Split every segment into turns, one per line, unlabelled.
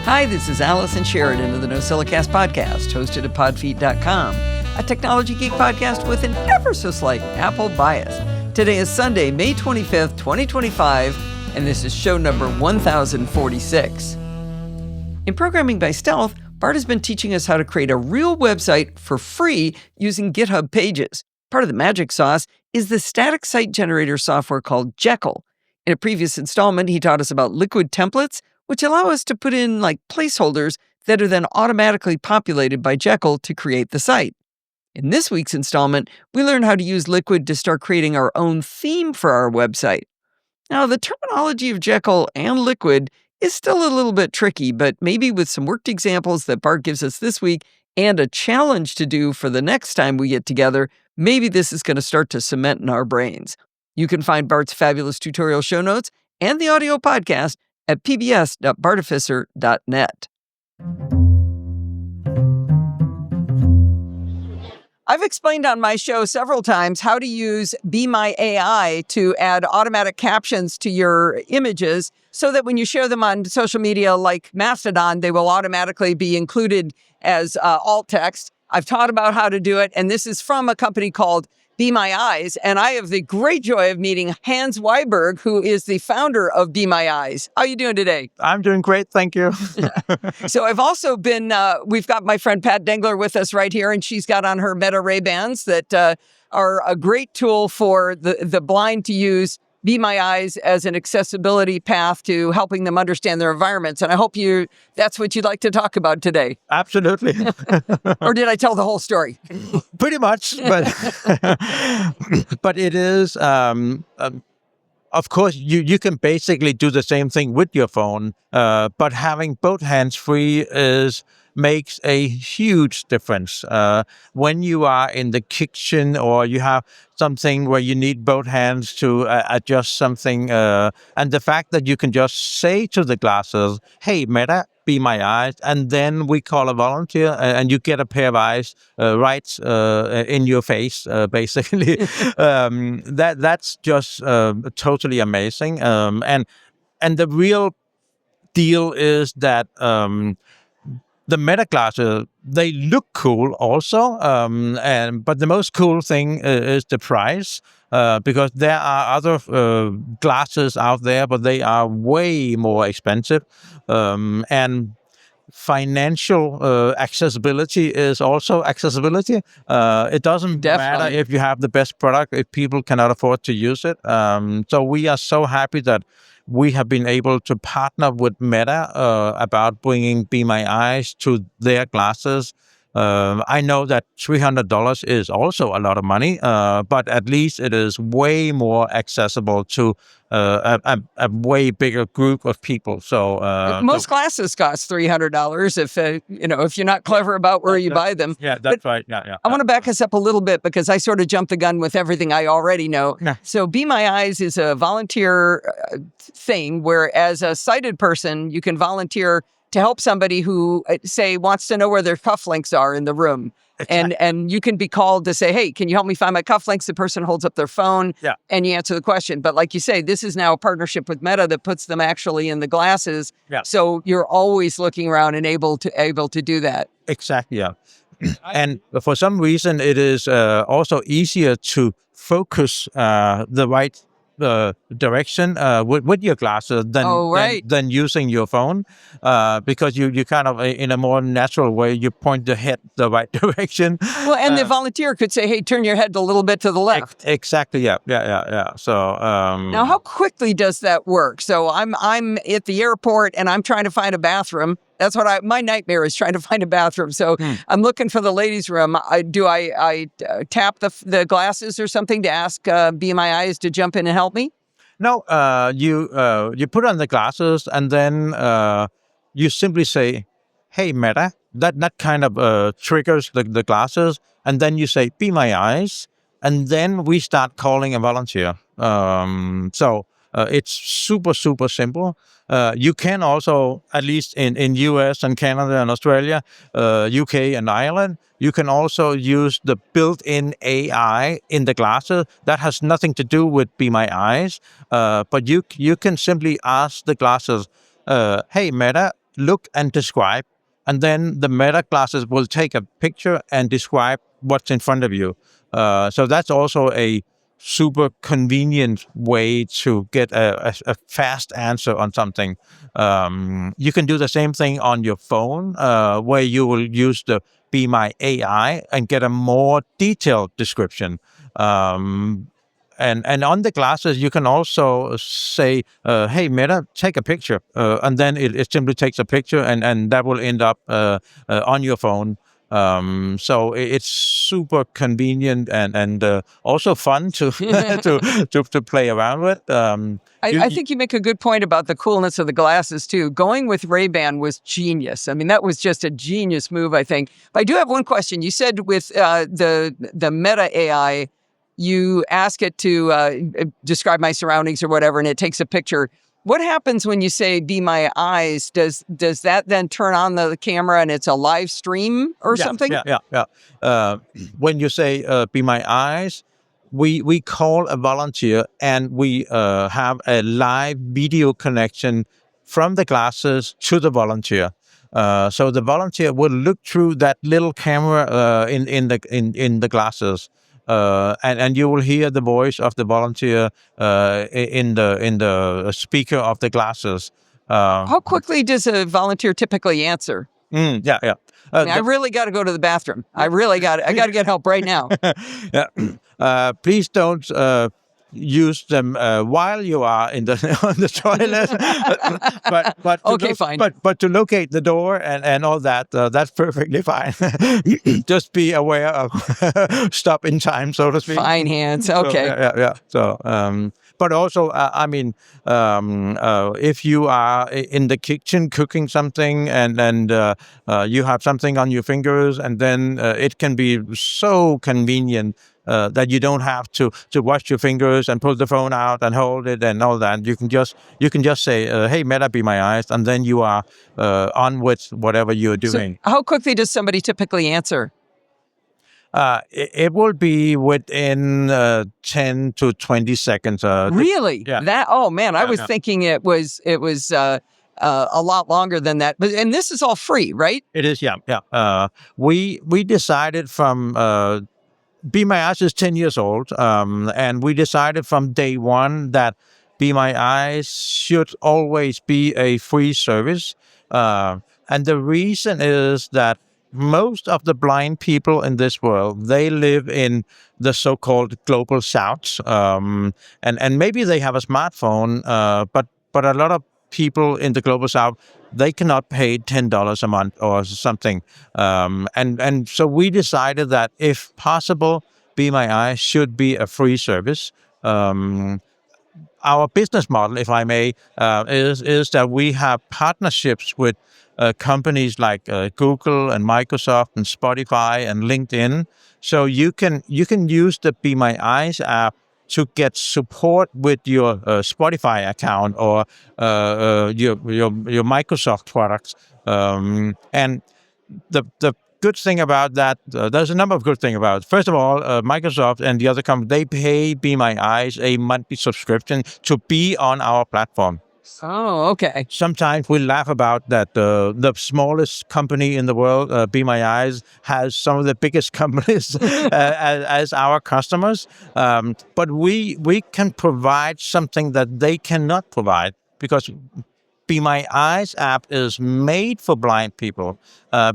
Hi, this is Allison Sheridan of the NosillaCast podcast, hosted at podfeet.com, a technology geek podcast with an ever so slight Apple bias. Today is Sunday, May 25th, 2025, and this is show number 1046. In Programming by Stealth, Bart has been teaching us how to create a real website for free using GitHub Pages. Part of the magic sauce is the static site generator software called Jekyll. In a previous installment, he taught us about liquid templates, which allow us to put in placeholders that are then automatically populated by Jekyll to create the site. In this week's installment, we learn how to use Liquid to start creating our own theme for our website. Now, the terminology of Jekyll and Liquid is still a little bit tricky, but maybe with some worked examples that Bart gives us this week and a challenge to do for the next time we get together, maybe this is going to start to cement in our brains. You can find Bart's fabulous tutorial show notes and the audio podcast at pbs.bartificer.net. I've explained on my show several times how to use Be My AI to add automatic captions to your images so that when you share them on social media like Mastodon, they will automatically be included as alt text. I've taught about how to do it, and this is from a company called Be My Eyes, and I have the great joy of meeting Hans Weiberg, who is the founder of Be My Eyes. How are you doing today?
I'm doing great, thank you.
So I've also been, we've got my friend Pat Dengler with us right here, and she's got on her Meta Ray-Bans that are a great tool for the blind to use Be My Eyes as an accessibility path to helping them understand their environments. And I hope that's what you'd like to talk about today.
Absolutely.
Or did I tell the whole story?
Pretty much, but but it is, of course, you can basically do the same thing with your phone, but having both hands free makes a huge difference. When you are in the kitchen or you have something where you need both hands to adjust something, and the fact that you can just say to the glasses, hey, Meta, be my eyes, and then we call a volunteer and you get a pair of eyes right in your face, basically. That's just totally amazing. And the real deal is that the Meta glasses, they look cool also, but the most cool thing is the price, because there are other glasses out there, but they are way more expensive. And financial accessibility is also accessibility. It doesn't matter if you have the best product, if people cannot afford to use it. So we are so happy that we have been able to partner with Meta about bringing Be My Eyes to their glasses. I know that $300 is also a lot of money, but at least it is way more accessible to a way bigger group of people. So
most glasses cost $300 if you're not clever about where you buy them.
Yeah, that's right. Yeah.
I want to back us up a little bit because I sort of jumped the gun with everything I already know.
Yeah.
So Be My Eyes is a volunteer thing where, as a sighted person, you can volunteer to help somebody who, say, wants to know where their cufflinks are in the room.
Exactly.
And you can be called to say, hey, can you help me find my cufflinks? The person holds up their phone and you answer the question. But like you say, this is now a partnership with Meta that puts them actually in the glasses.
Yeah.
So you're always looking around and able to do that.
Exactly, yeah. And for some reason, it is also easier to focus the right direction with your glasses than using your phone, because you kind of, in a more natural way, you point the head the right direction.
Well, and the volunteer could say, hey, turn your head a little bit to the left.
Exactly, yeah. So
now, how quickly does that work? So I'm at the airport and I'm trying to find a bathroom. That's what my nightmare is, trying to find a bathroom. So I'm looking for the ladies' room. Do I tap the glasses or something to ask Be My Eyes to jump in and help me?
No, you put on the glasses and then you simply say, hey, Meta. That kind of triggers the glasses. And then you say, Be My Eyes. And then we start calling a volunteer. So it's super, super simple. You can also, at least in US and Canada and Australia, UK and Ireland, you can also use the built-in AI in the glasses. That has nothing to do with Be My Eyes, but you can simply ask the glasses, hey, Meta, look and describe, and then the meta glasses will take a picture and describe what's in front of you. So that's also a super convenient way to get a fast answer on something. You can do the same thing on your phone, where you will use the Be My AI and get a more detailed description. And on the glasses, you can also say, "Hey, Meta, take a picture," and then it simply takes a picture, and that will end up on your phone. So it's super convenient and also fun to to play around with.
I think you make a good point about the coolness of the glasses too. Going with Ray-Ban was genius. I mean, that was just a genius move, I think. But I do have one question. You said with the Meta AI, you ask it to describe my surroundings or whatever, and it takes a picture. What happens when you say "Be My Eyes"? Does that then turn on the camera and it's a live stream or something?
Yeah. When you say "Be My Eyes," we call a volunteer and we have a live video connection from the glasses to the volunteer. So the volunteer will look through that little camera in the glasses. And you will hear the voice of the volunteer in the speaker of the glasses.
How quickly does a volunteer typically answer?
Yeah.
I mean, I really got to go to the bathroom. I got to get help right now.
Yeah. Please don't use them while you are in the on the toilet. but
okay, fine.
But to locate the door and all that, that's perfectly fine. Just be aware of stop in time, so to speak.
Fine hands. Okay.
Yeah. So, but also, I mean, if you are in the kitchen cooking something and you have something on your fingers, and then it can be so convenient that you don't have to wash your fingers and pull the phone out and hold it and all that. You can just say, "Hey, Meta, be my eyes," and then you are on with whatever you're doing.
So how quickly does somebody typically answer?
It will be within 10 to 20 seconds.
Really?
Yeah.
Oh man, I was thinking it was a lot longer than that. And this is all free, right?
It is. Yeah. We decided from. Be My Eyes is 10 years old, and we decided from day one that Be My Eyes should always be a free service. And the reason is that most of the blind people in this world, they live in the so-called global south, and maybe they have a smartphone, but a lot of people in the global south, they cannot pay $10 a month or something. And so we decided that if possible, Be My Eye should be a free service. Our business model, if I may, is that we have partnerships with companies like Google and Microsoft and Spotify and LinkedIn. So you can use the Be My Eyes app to get support with your Spotify account or your Microsoft products. And the good thing about that, there's a number of good things about it. First of all, Microsoft and the other companies, they pay Be My Eyes a monthly subscription to be on our platform.
Oh, okay.
Sometimes we laugh about that the smallest company in the world, Be My Eyes, has some of the biggest companies as our customers. But we can provide something that they cannot provide because Be My Eyes app is made for blind people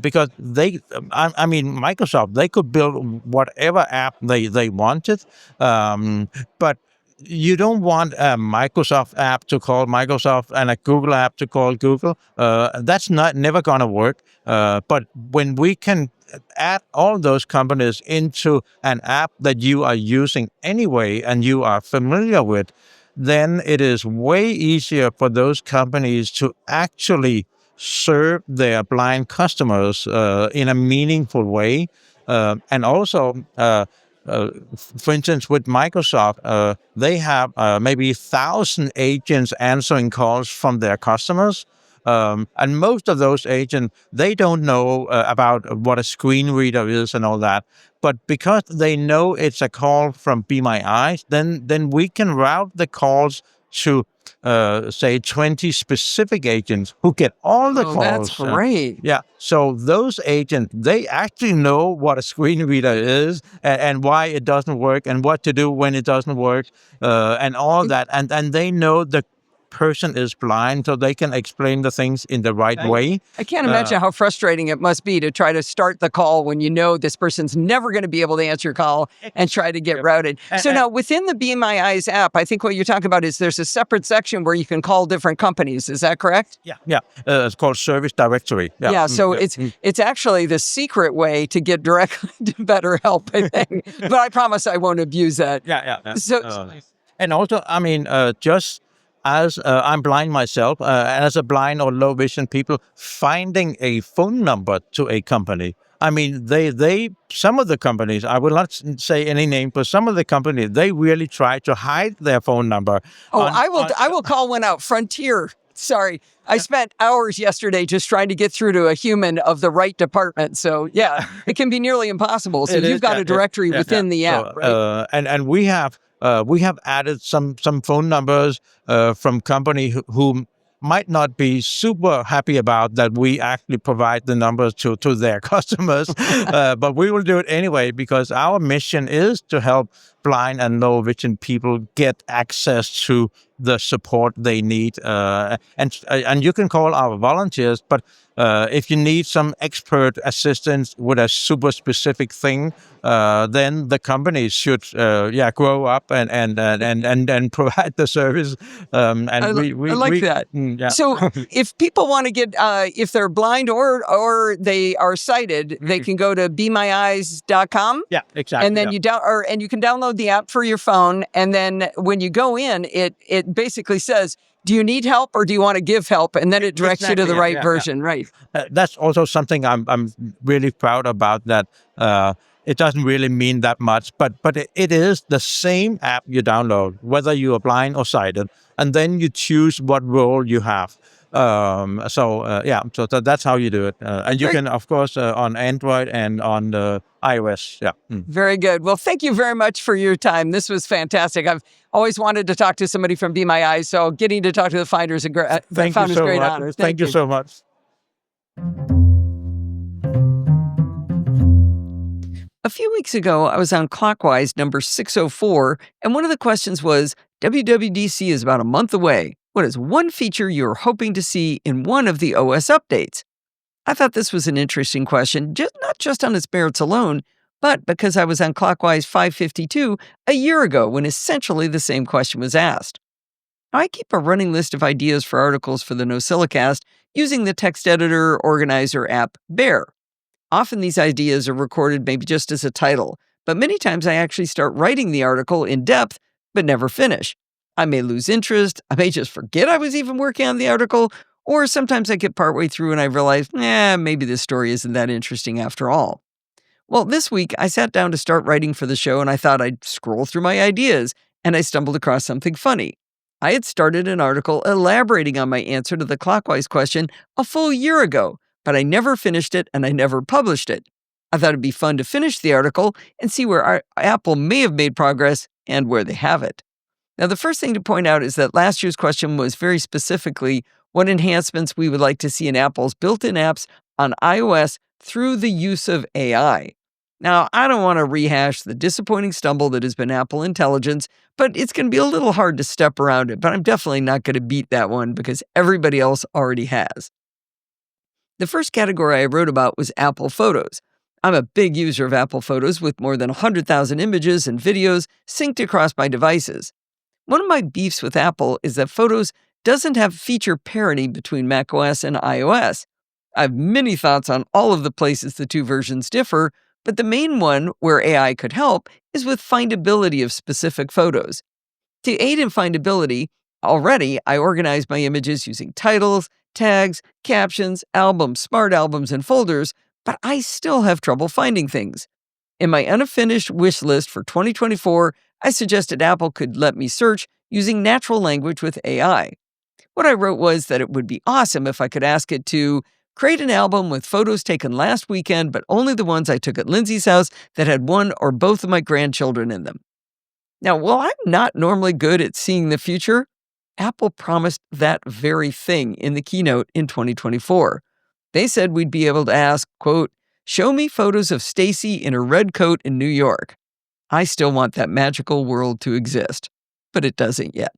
because Microsoft, they could build whatever app they wanted, but you don't want a Microsoft app to call Microsoft and a Google app to call Google. That's never going to work. But when we can add all those companies into an app that you are using anyway and you are familiar with, then it is way easier for those companies to actually serve their blind customers in a meaningful way. And also, for instance, with Microsoft, they have maybe 1,000 agents answering calls from their customers. And most of those agents, they don't know about what a screen reader is and all that. But because they know it's a call from Be My Eyes, then we can route the calls to say 20 specific agents who get all the calls.
That's great.
Yeah. So those agents, they actually know what a screen reader is and why it doesn't work and what to do when it doesn't work and all that. And they know the person is blind, so they can explain the things in the right way.
I can't imagine how frustrating it must be to try to start the call when you know this person's never going to be able to answer your call and try to get routed. So now within the Be My Eyes app, I think what you're talking about is there's a separate section where you can call different companies. Is that correct?
Yeah. It's called Service Directory.
So it's actually the secret way to get directly to better help, I think. But I promise I won't abuse that.
Yeah.
So,
and also, I mean, just as I'm blind myself, as a blind or low vision people, finding a phone number to a company. I mean, some of the companies, I will not say any name, but some of the companies, they really try to hide their phone number.
I will call one out. Frontier. Sorry. I spent hours yesterday just trying to get through to a human of the right department. So yeah, it can be nearly impossible. So you've got a directory within the app, right?
And we have added some phone numbers from company who might not be super happy about that we actually provide the numbers to their customers, but we will do it anyway because our mission is to help blind and low vision people get access to the support they need. And you can call our volunteers, but if you need some expert assistance with a super specific thing, then the companies should grow up and provide the service.
I like that.
Yeah.
So if people want to get if they're blind or they are sighted, they can go to BeMyEyes.com.
Yeah, exactly.
And then you can download the app for your phone. And then when you go in, it basically says, do you need help or do you want to give help? And then it directs you to the right version, right?
That's also something I'm really proud about, that it doesn't really mean that much, but it is the same app you download, whether you are blind or sighted, and then you choose what role you have. So that's how you do it. And you can, of course, on Android and on iOS. Yeah.
Very good. Well, thank you very much for your time. This was fantastic. I've always wanted to talk to somebody from Be My Eyes, so getting to talk to the founders is a great honor.
Thank you so much.
A few weeks ago, I was on Clockwise number 604, and one of the questions was, WWDC is about a month away. What is one feature you're hoping to see in one of the OS updates? I thought this was an interesting question, not just on its merits alone, but because I was on Clockwise 552 a year ago when essentially the same question was asked. I keep a running list of ideas for articles for the NosillaCast using the text editor organizer app Bear. Often these ideas are recorded maybe just as a title, but many times I actually start writing the article in depth, but never finish. I may lose interest, I may just forget I was even working on the article, or sometimes I get partway through and I realize, maybe this story isn't that interesting after all. Well, this week I sat down to start writing for the show and I thought I'd scroll through my ideas, and I stumbled across something funny. I had started an article elaborating on my answer to the Clockwise question a full year ago, but I never finished it and I never published it. I thought it'd be fun to finish the article and see where Apple may have made progress and where they haven't. Now, the first thing to point out is that last year's question was very specifically what enhancements we would like to see in Apple's built-in apps on iOS through the use of AI. Now, I don't want to rehash the disappointing stumble that has been Apple Intelligence, but it's going to be a little hard to step around it, but I'm definitely not going to beat that one because everybody else already has. The first category I wrote about was Apple Photos. I'm a big user of Apple Photos with more than 100,000 images and videos synced across my devices. One of my beefs with Apple is that Photos doesn't have feature parity between macOS and iOS. I have many thoughts on all of the places the two versions differ, but the main one where AI could help is with findability of specific photos. To aid in findability, already I organize my images using titles, tags, captions, albums, smart albums, and folders, but I still have trouble finding things. In my unfinished wish list for 2024, I suggested Apple could let me search using natural language with AI. What I wrote was that it would be awesome if I could ask it to create an album with photos taken last weekend, but only the ones I took at Lindsay's house that had one or both of my grandchildren in them. Now, while I'm not normally good at seeing the future, Apple promised that very thing in the keynote in 2024. They said we'd be able to ask, quote, "Show me photos of Stacy in a red coat in New York." I still want that magical world to exist, but it doesn't yet.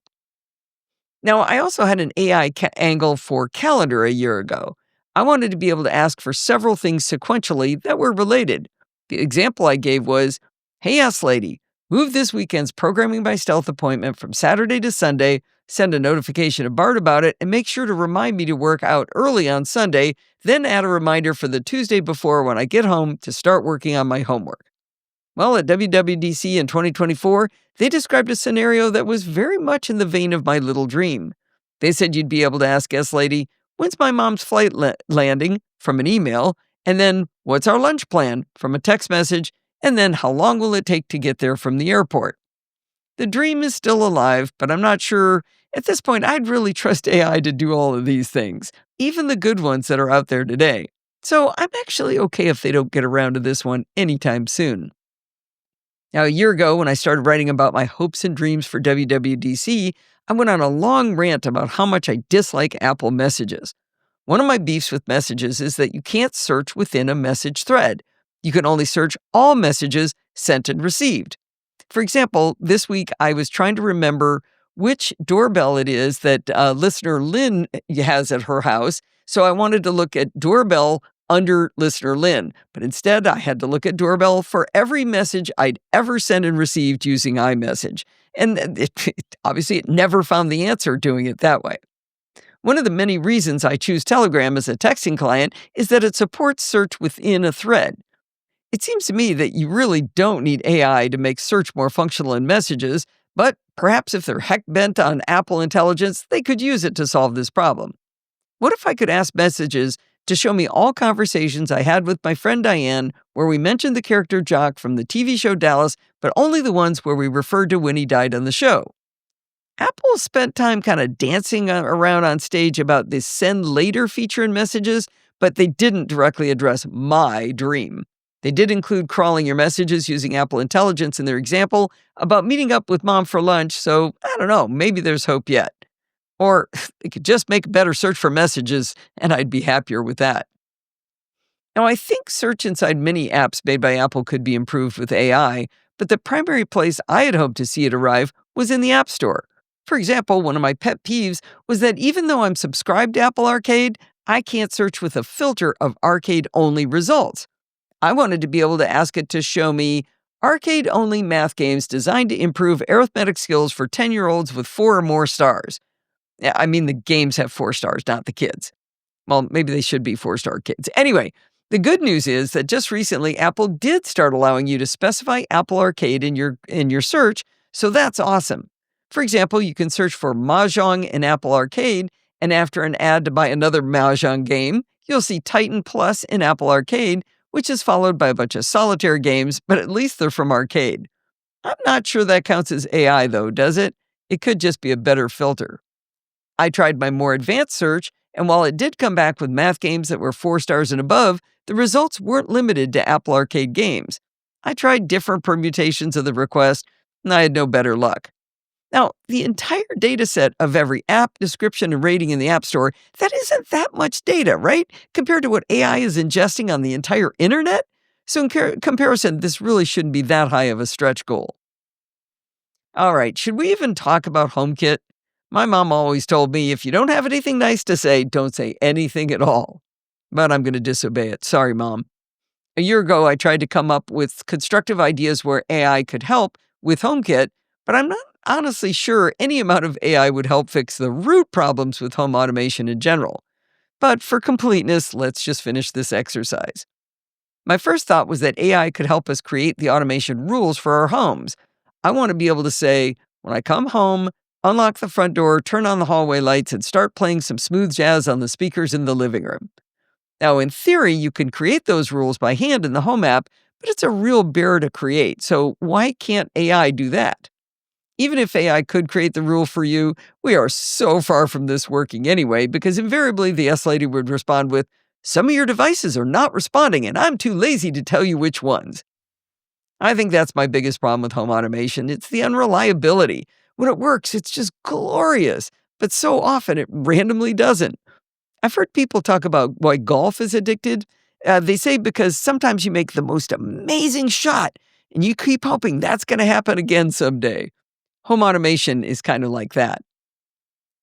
Now, I also had an AI angle for calendar a year ago. I wanted to be able to ask for several things sequentially that were related. The example I gave was, "Hey, Ask Lady, move this weekend's Programming by Stealth appointment from Saturday to Sunday, send a notification to Bart about it, and make sure to remind me to work out early on Sunday, then add a reminder for the Tuesday before when I get home to start working on my homework." Well, at WWDC in 2024, they described a scenario that was very much in the vein of my little dream. They said you'd be able to ask Guest Lady, "When's my mom's flight landing?" from an email, and then, "What's our lunch plan?" from a text message, and then, "How long will it take to get there from the airport?" The dream is still alive, but I'm not sure at this point I'd really trust AI to do all of these things, even the good ones that are out there today. So I'm actually okay if they don't get around to this one anytime soon. Now, a year ago, when I started writing about my hopes and dreams for WWDC, I went on a long rant about how much I dislike Apple messages. One of my beefs with messages is that you can't search within a message thread. You can only search all messages sent and received. For example, this week I was trying to remember which doorbell it is that listener Lynn has at her house, so I wanted to look at doorbell under listener Lynn, but instead I had to look at doorbell for every message I'd ever sent and received using iMessage. And obviously it never found the answer doing it that way. One of the many reasons I choose Telegram as a texting client is that it supports search within a thread. It seems to me that you really don't need AI to make search more functional in messages, but perhaps if they're heck bent on Apple intelligence, they could use it to solve this problem. What if I could ask messages to show me all conversations I had with my friend Diane where we mentioned the character Jock from the TV show Dallas, but only the ones where we referred to when he died on the show? Apple spent time kind of dancing around on stage about this send later feature in messages, but they didn't directly address my dream. They did include crawling your messages using Apple Intelligence in their example about meeting up with mom for lunch, so I don't know, maybe there's hope yet. Or they could just make a better search for messages, and I'd be happier with that. Now, I think search inside many apps made by Apple could be improved with AI, but the primary place I had hoped to see it arrive was in the App Store. For example, one of my pet peeves was that even though I'm subscribed to Apple Arcade, I can't search with a filter of arcade-only results. I wanted to be able to ask it to show me arcade-only math games designed to improve arithmetic skills for 10-year-olds with 4 or more stars. Yeah, I mean, the games have 4 stars, not the kids. Well, maybe they should be 4-star kids. Anyway, the good news is that just recently, Apple did start allowing you to specify Apple Arcade in your search, so that's awesome. For example, you can search for Mahjong in Apple Arcade, and after an ad to buy another Mahjong game, you'll see Titan Plus in Apple Arcade, which is followed by a bunch of solitaire games, but at least they're from Arcade. I'm not sure that counts as AI, though, does it? It could just be a better filter. I tried my more advanced search, and while it did come back with math games that were 4 stars and above, the results weren't limited to Apple Arcade games. I tried different permutations of the request, and I had no better luck. Now, the entire data set of every app, description, and rating in the App Store, that isn't that much data, right? Compared to what AI is ingesting on the entire internet? So in comparison, this really shouldn't be that high of a stretch goal. All right, should we even talk about HomeKit? My mom always told me, if you don't have anything nice to say, don't say anything at all. But I'm going to disobey it. Sorry, Mom. A year ago, I tried to come up with constructive ideas where AI could help with HomeKit, but I'm not honestly sure any amount of AI would help fix the root problems with home automation in general. But for completeness, let's just finish this exercise. My first thought was that AI could help us create the automation rules for our homes. I want to be able to say, when I come home, unlock the front door, turn on the hallway lights, and start playing some smooth jazz on the speakers in the living room. Now, in theory, you can create those rules by hand in the Home app, but it's a real bear to create, so why can't AI do that? Even if AI could create the rule for you, we are so far from this working anyway, because invariably the S-Lady would respond with, "Some of your devices are not responding, and I'm too lazy to tell you which ones." I think that's my biggest problem with home automation. It's the unreliability. When it works, it's just glorious. but so often it randomly doesn't. I've heard people talk about why golf is addicted. They say because sometimes you make the most amazing shot and you keep hoping that's going to happen again someday. Home automation is kind of like that.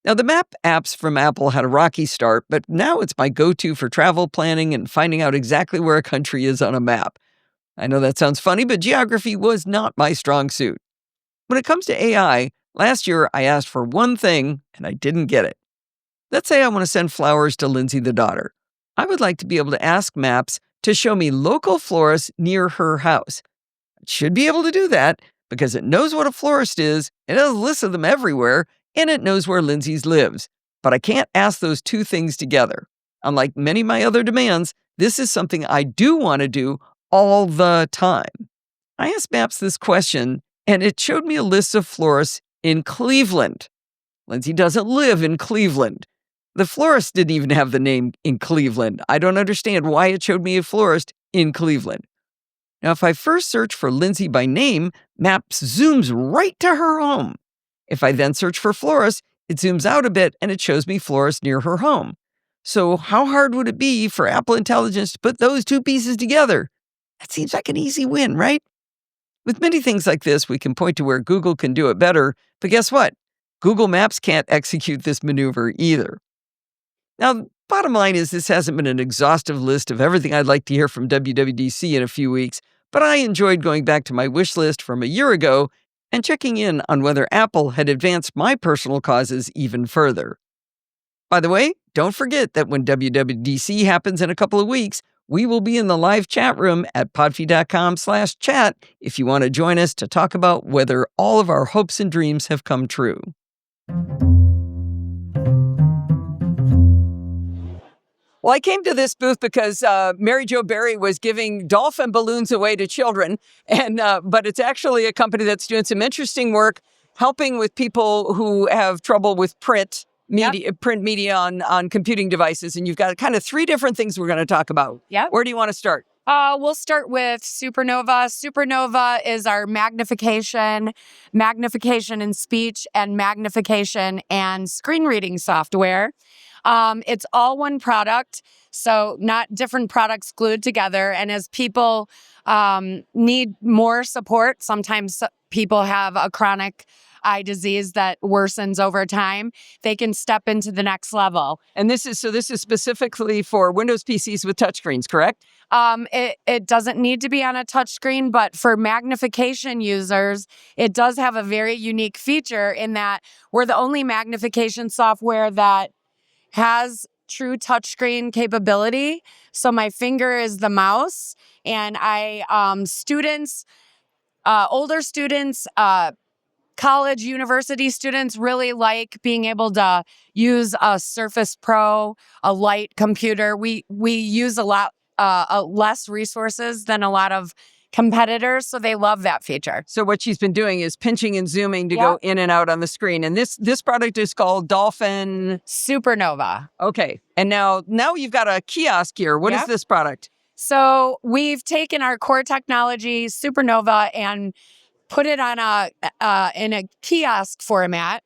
Now, the map apps from Apple had a rocky start, but now it's my go-to for travel planning and finding out exactly where a country is on a map. I know that sounds funny, but geography was not my strong suit. When it comes to AI, last year I asked for one thing and I didn't get it. Let's say I want to send flowers to Lindsay the daughter. I would like to be able to ask Maps to show me local florists near her house. It should be able to do that because it knows what a florist is, it has a list of them everywhere, and it knows where Lindsay's lives. But I can't ask those two things together. Unlike many of my other demands, this is something I do want to do all the time. I asked Maps this question, and it showed me a list of florists in Cleveland. Lindsay doesn't live in Cleveland. The florist didn't even have the name in Cleveland. I don't understand why it showed me a florist in Cleveland. Now, if I first search for Lindsay by name, Maps zooms right to her home. If I then search for florist, it zooms out a bit and it shows me florists near her home. So how hard would it be for Apple Intelligence to put those two pieces together? That seems like an easy win, right? With many things like this, we can point to where Google can do it better, but guess what? Google Maps can't execute this maneuver either. Now, bottom line is this hasn't been an exhaustive list of everything I'd like to hear from WWDC in a few weeks, but I enjoyed going back to my wish list from a year ago and checking in on whether Apple had advanced my personal causes even further. By the way, don't forget that when WWDC happens in a couple of weeks, we will be in the live chat room at podfeed.com/chat if you want to join us to talk about whether all of our hopes and dreams have come true. Well, I came to this booth because Mary Jo Berry was giving Dolphin balloons away to children, and but it's actually a company that's doing some interesting work helping with people who have trouble with print media on computing devices. And you've got kind of three different things we're going to talk about.
Yep.
Where do you want to start?
We'll start with Supernova. Supernova is our magnification in speech, and magnification and screen reading software. It's all one product, so not different products glued together. And as people need more support, sometimes people have a chronic eye disease that worsens over time, they can step into the next level.
And this is specifically for Windows PCs with touchscreens, correct?
It doesn't need to be on a touchscreen, but for magnification users, it does have a very unique feature in that we're the only magnification software that has true touchscreen capability. So my finger is the mouse, and older students, college, university students really like being able to use a Surface Pro, a light computer. We use a lot less resources than a lot of competitors, so they love that feature.
So what she's been doing is pinching and zooming to go in and out on the screen. And this product is called Dolphin
Supernova.
Okay. And now you've got a kiosk here. What is this product?
So we've taken our core technology, Supernova, and put it on in a kiosk format.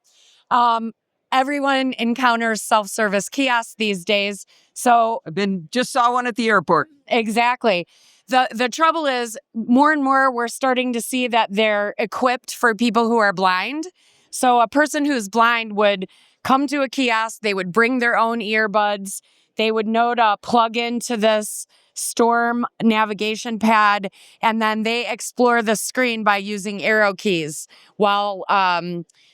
Everyone encounters self-service kiosks these days. So
just saw one at the airport.
Exactly. The trouble is, more and more we're starting to see that they're equipped for people who are blind. So a person who's blind would come to a kiosk, they would bring their own earbuds, they would know to plug into this Storm navigation pad, and then they explore the screen by using arrow keys while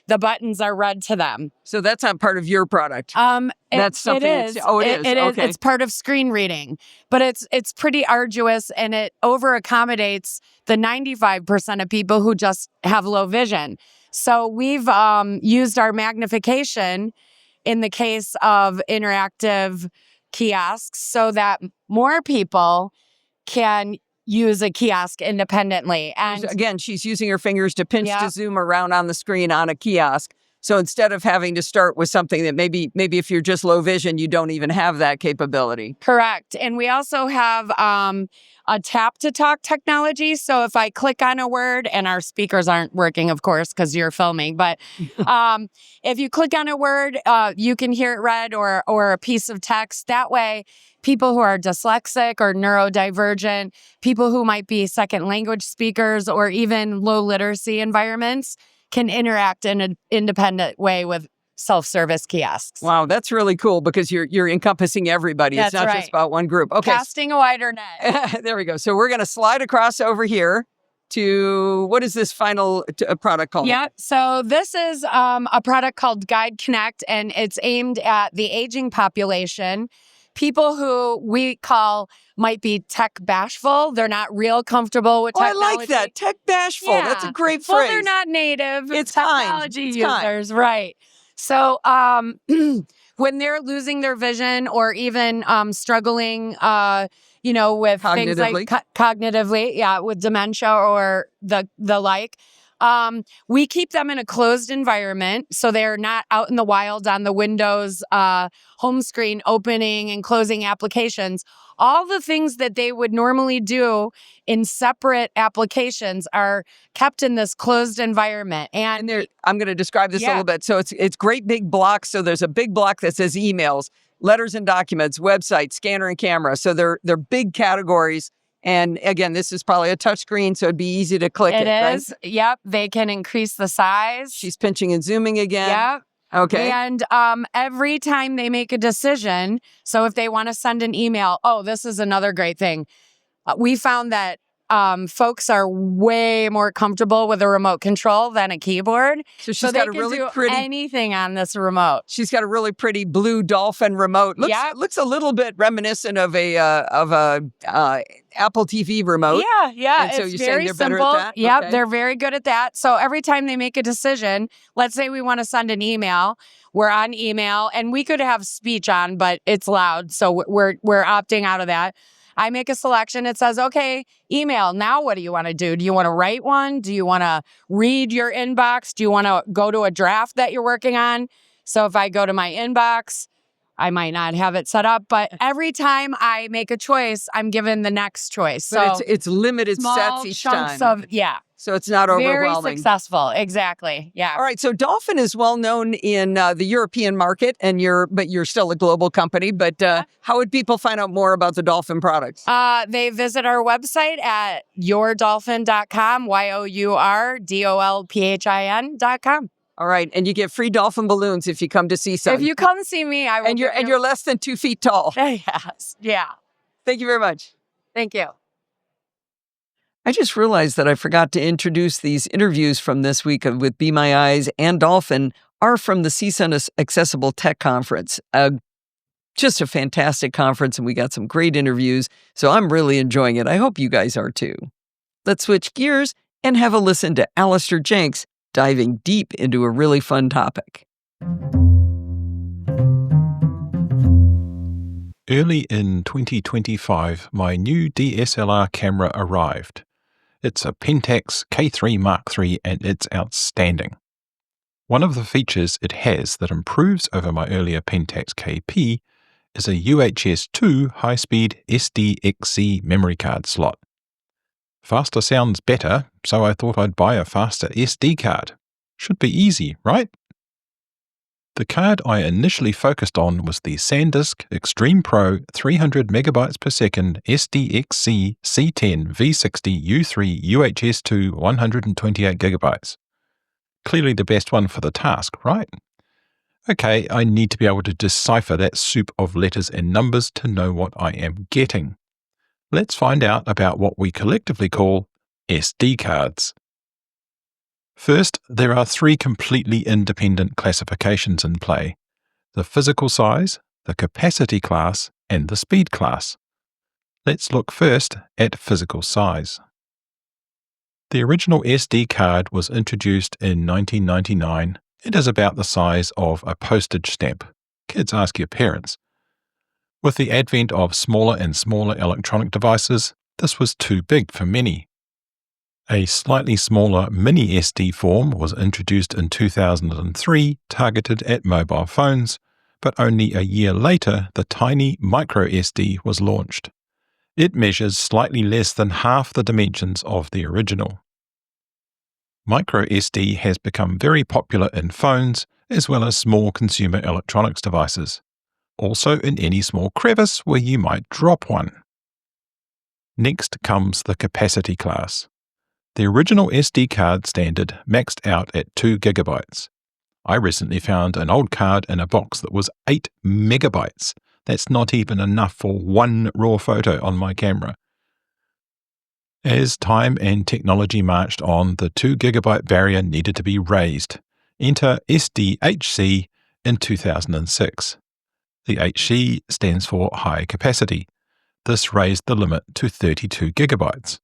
the buttons are read to them.
So that's not part of your product. That's something.
It is.
It is.
It is.
Okay.
It's part of screen reading, but it's pretty arduous, and it over accommodates the 95% of people who just have low vision. So we've used our magnification in the case of interactive kiosks so that more people can use a kiosk independently. And
again, she's using her fingers to pinch to zoom around on the screen on a kiosk. So instead of having to start with something that maybe if you're just low vision, you don't even have that capability.
Correct. And we also have a tap to talk technology. So if I click on a word, and our speakers aren't working, of course, because you're filming, but if you click on a word, you can hear it read or a piece of text. That way, people who are dyslexic or neurodivergent, people who might be second language speakers or even low literacy environments can interact in an independent way with self-service kiosks.
Wow, that's really cool because you're encompassing everybody.
That's
it's not
right.
just about one group. Okay.
Casting a wider net.
There we go. So we're going to slide across over here to, what is this final product called?
Yeah. So this is a product called Guide Connect, and it's aimed at the aging population. People who we call might be tech bashful. They're not real comfortable with technology.
I like that. Tech bashful.
Yeah.
That's a great phrase.
Well, they're not native
It's
technology
kind. It's kind.
users. Right. So when they're losing their vision or even struggling, with things like cognitively, with dementia or the like, we keep them in a closed environment. So they're not out in the wild on the Windows home screen opening and closing applications. All the things that they would normally do in separate applications are kept in this closed environment. And
there, I'm going to describe this a little bit. So it's great big blocks. So there's a big block that says emails, letters and documents, website, scanner and camera. So they're big categories. And again, this is probably a touch screen, so it'd be easy to click it.
It is.
Right?
Yep. They can increase the size.
She's pinching and zooming again.
Yep.
Okay.
And every time they make a decision, so if they want to send an email, this is another great thing. We found that folks are way more comfortable with a remote control than a keyboard.
So she's got a really pretty
anything on this remote.
She's got a really pretty blue Dolphin remote. Looks a little bit reminiscent of a Apple TV remote.
Yeah.
And so
it's
you're
very
saying they're
simple.
better at that?
Yep,
Okay.
they're very good at that. So every time they make a decision, let's say we want to send an email, we're on email, and we could have speech on, but it's loud, so we're opting out of that. I make a selection. It says, okay, email. Now what do you want to do? Do you want to write one? Do you want to read your inbox? Do you want to go to a draft that you're working on? So if I go to my inbox, I might not have it set up, but every time I make a choice, I'm given the next choice.
But
So
it's limited
small
sets each
chunks
time. So it's not
very
overwhelming.
successful. Exactly. Yeah.
All right. So Dolphin is well known in the European market, but you're still a global company. But how would people find out more about the Dolphin products?
They visit our website at yourdolphin.com, yourdolphin.com.
All right. And you get free Dolphin balloons if you come to CSUN.
If you come see me, I will.
And you're less than 2 feet tall.
Yes. Yeah.
Thank you very much.
Thank you.
I just realized that I forgot to introduce these interviews from this week with Be My Eyes and Dolphin are from the CSUN Accessible Tech Conference. Just a fantastic conference, and we got some great interviews, so I'm really enjoying it. I hope you guys are too. Let's switch gears and have a listen to Alistair Jenks diving deep into a really fun topic.
Early in 2025, my new DSLR camera arrived. It's a Pentax K3 Mark III and it's outstanding. One of the features it has that improves over my earlier Pentax KP is a UHS-2 high-speed SDXC memory card slot. Faster sounds better, so I thought I'd buy a faster SD card. Should be easy, right? The card I initially focused on was the SanDisk Extreme Pro 300 MB per second SDXC C10 V60 U3 UHS-2 128 GB. Clearly the best one for the task, right? Okay, I need to be able to decipher that soup of letters and numbers to know what I am getting. Let's find out about what we collectively call SD cards. First, there are 3 completely independent classifications in play: the physical size, the capacity class, and the speed class. Let's look first at physical size. The original SD card was introduced in 1999 and is about the size of a postage stamp. Kids, ask your parents. With the advent of smaller and smaller electronic devices, this was too big for many. A slightly smaller mini SD form was introduced in 2003, targeted at mobile phones, but only a year later the tiny micro SD was launched. It measures slightly less than half the dimensions of the original. Micro SD has become very popular in phones as well as small consumer electronics devices, also in any small crevice where you might drop one. Next comes the capacity class. The original SD card standard maxed out at 2 GB. I recently found an old card in a box that was 8 megabytes. That's not even enough for one raw photo on my camera. As time and technology marched on, the 2 GB barrier needed to be raised. Enter SDHC in 2006. The HC stands for high capacity. This raised the limit to 32 GB.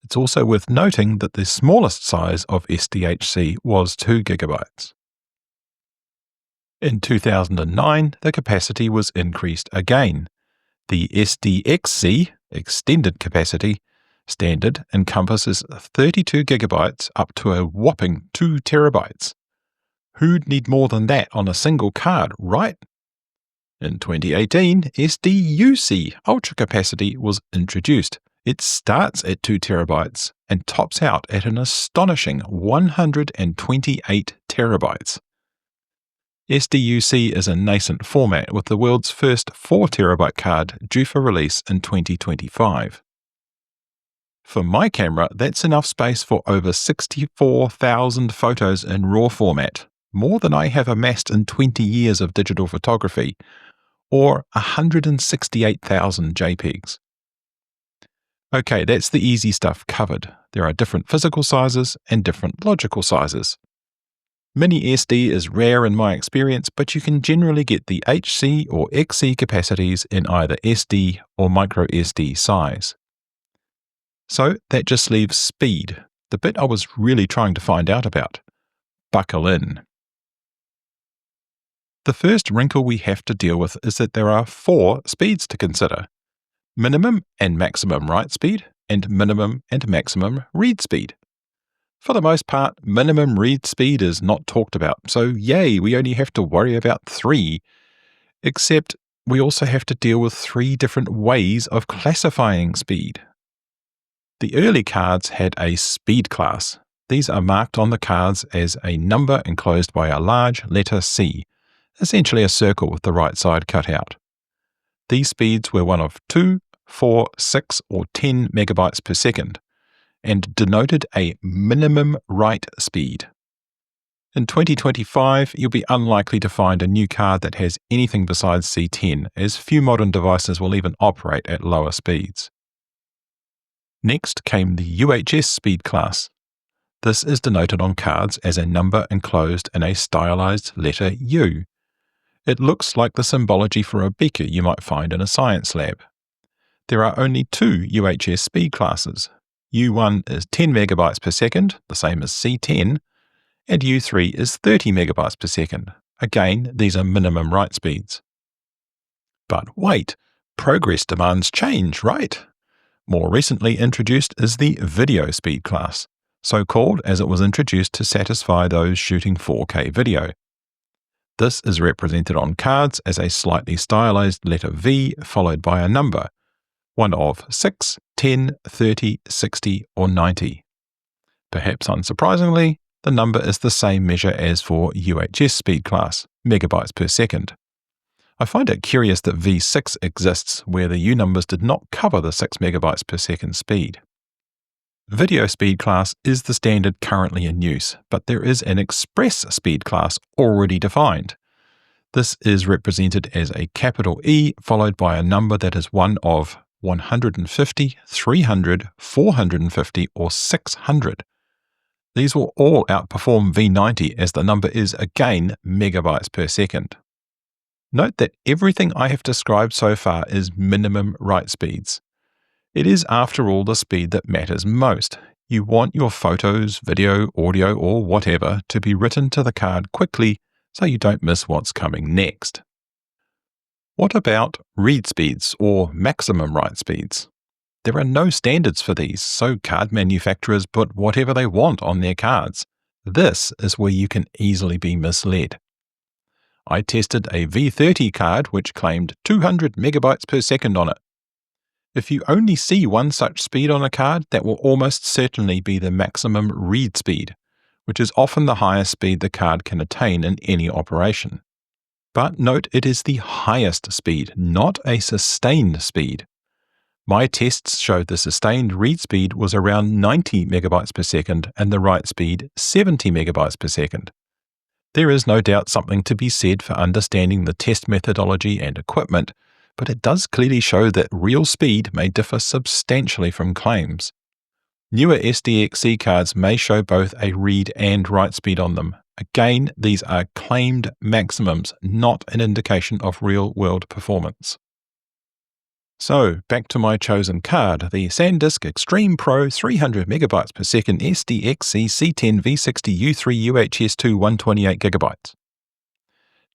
It's also worth noting that the smallest size of SDHC was 2 GB. In 2009, the capacity was increased again. The SDXC, extended capacity, standard encompasses 32 GB up to a whopping 2 TB. Who'd need more than that on a single card, right? In 2018, SDUC ultra capacity was introduced. It starts at 2 TB and tops out at an astonishing 128 TB. SDUC is a nascent format with the world's first 4 TB card due for release in 2025. For my camera, that's enough space for over 64,000 photos in RAW format, more than I have amassed in 20 years of digital photography, or 168,000 JPEGs. Okay, that's the easy stuff covered. There are different physical sizes and different logical sizes. Mini SD is rare in my experience, but you can generally get the HC or XC capacities in either SD or micro SD size. So that just leaves speed, the bit I was really trying to find out about. Buckle in. The first wrinkle we have to deal with is that there are 4 speeds to consider: minimum and maximum write speed, and minimum and maximum read speed. For the most part, minimum read speed is not talked about, so yay, we only have to worry about 3. Except we also have to deal with 3 different ways of classifying speed. The early cards had a speed class. These are marked on the cards as a number enclosed by a large letter C, essentially a circle with the right side cut out. These speeds were one of 2, 4, 6, or 10 megabytes per second, and denoted a minimum write speed. In 2025, you'll be unlikely to find a new card that has anything besides C10, as few modern devices will even operate at lower speeds. Next came the UHS speed class. This is denoted on cards as a number enclosed in a stylized letter U. It looks like the symbology for a beaker you might find in a science lab. There are only 2 UHS speed classes. U1 is 10 megabytes per second, the same as C10, and U3 is 30 megabytes per second. Again, these are minimum write speeds. But wait, progress demands change, right? More recently introduced is the video speed class, so called as it was introduced to satisfy those shooting 4K video. This is represented on cards as a slightly stylized letter V followed by a number, one of 6, 10, 30, 60, or 90. Perhaps unsurprisingly, the number is the same measure as for UHS speed class, megabytes per second. I find it curious that V6 exists where the U numbers did not cover the 6 megabytes per second speed. Video speed class is the standard currently in use, but there is an express speed class already defined. This is represented as a capital E followed by a number that is one of 150, 300, 450, or 600. These will all outperform V90 as the number is again megabytes per second. Note that everything I have described so far is minimum write speeds. It is, after all, the speed that matters most. You want your photos, video, audio, or whatever to be written to the card quickly so you don't miss what's coming next. What about read speeds or maximum write speeds? There are no standards for these, so card manufacturers put whatever they want on their cards. This is where you can easily be misled. I tested a V30 card which claimed 200 megabytes per second on it. If you only see one such speed on a card, that will almost certainly be the maximum read speed, which is often the highest speed the card can attain in any operation. But note it is the highest speed, not a sustained speed. My tests showed the sustained read speed was around 90 megabytes per second and the write speed 70 megabytes per second. There is no doubt something to be said for understanding the test methodology and equipment, but it does clearly show that real speed may differ substantially from claims. Newer SDXC cards may show both a read and write speed on them. Again, these are claimed maximums, not an indication of real-world performance. So, back to my chosen card, the SanDisk Extreme Pro 300 MB per second SDXC C10 V60 U3 UHS2 128 GB.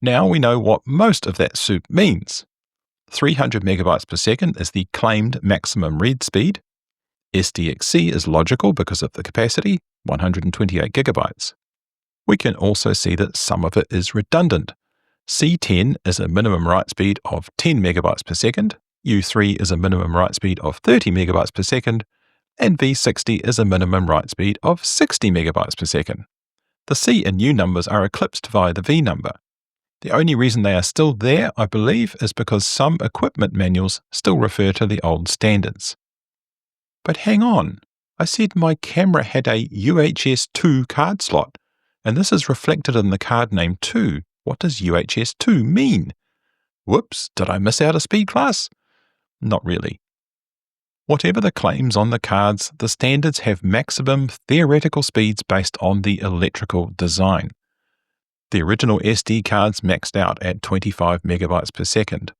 Now we know what most of that soup means. 300 MB per second is the claimed maximum read speed. SDXC is logical because of the capacity, 128 GB. We can also see that some of it is redundant. C10 is a minimum write speed of 10 MB per second, U3 is a minimum write speed of 30 MB per second, and V60 is a minimum write speed of 60 MB per second. The C and U numbers are eclipsed via the V number. The only reason they are still there, I believe, is because some equipment manuals still refer to the old standards. But hang on, I said my camera had a UHS2 card slot, and this is reflected in the card name too. What does UHS2 mean? Whoops, did I miss out a speed class? Not really. Whatever the claims on the cards, the standards have maximum theoretical speeds based on the electrical design. The original SD cards maxed out at 25 megabytes per second.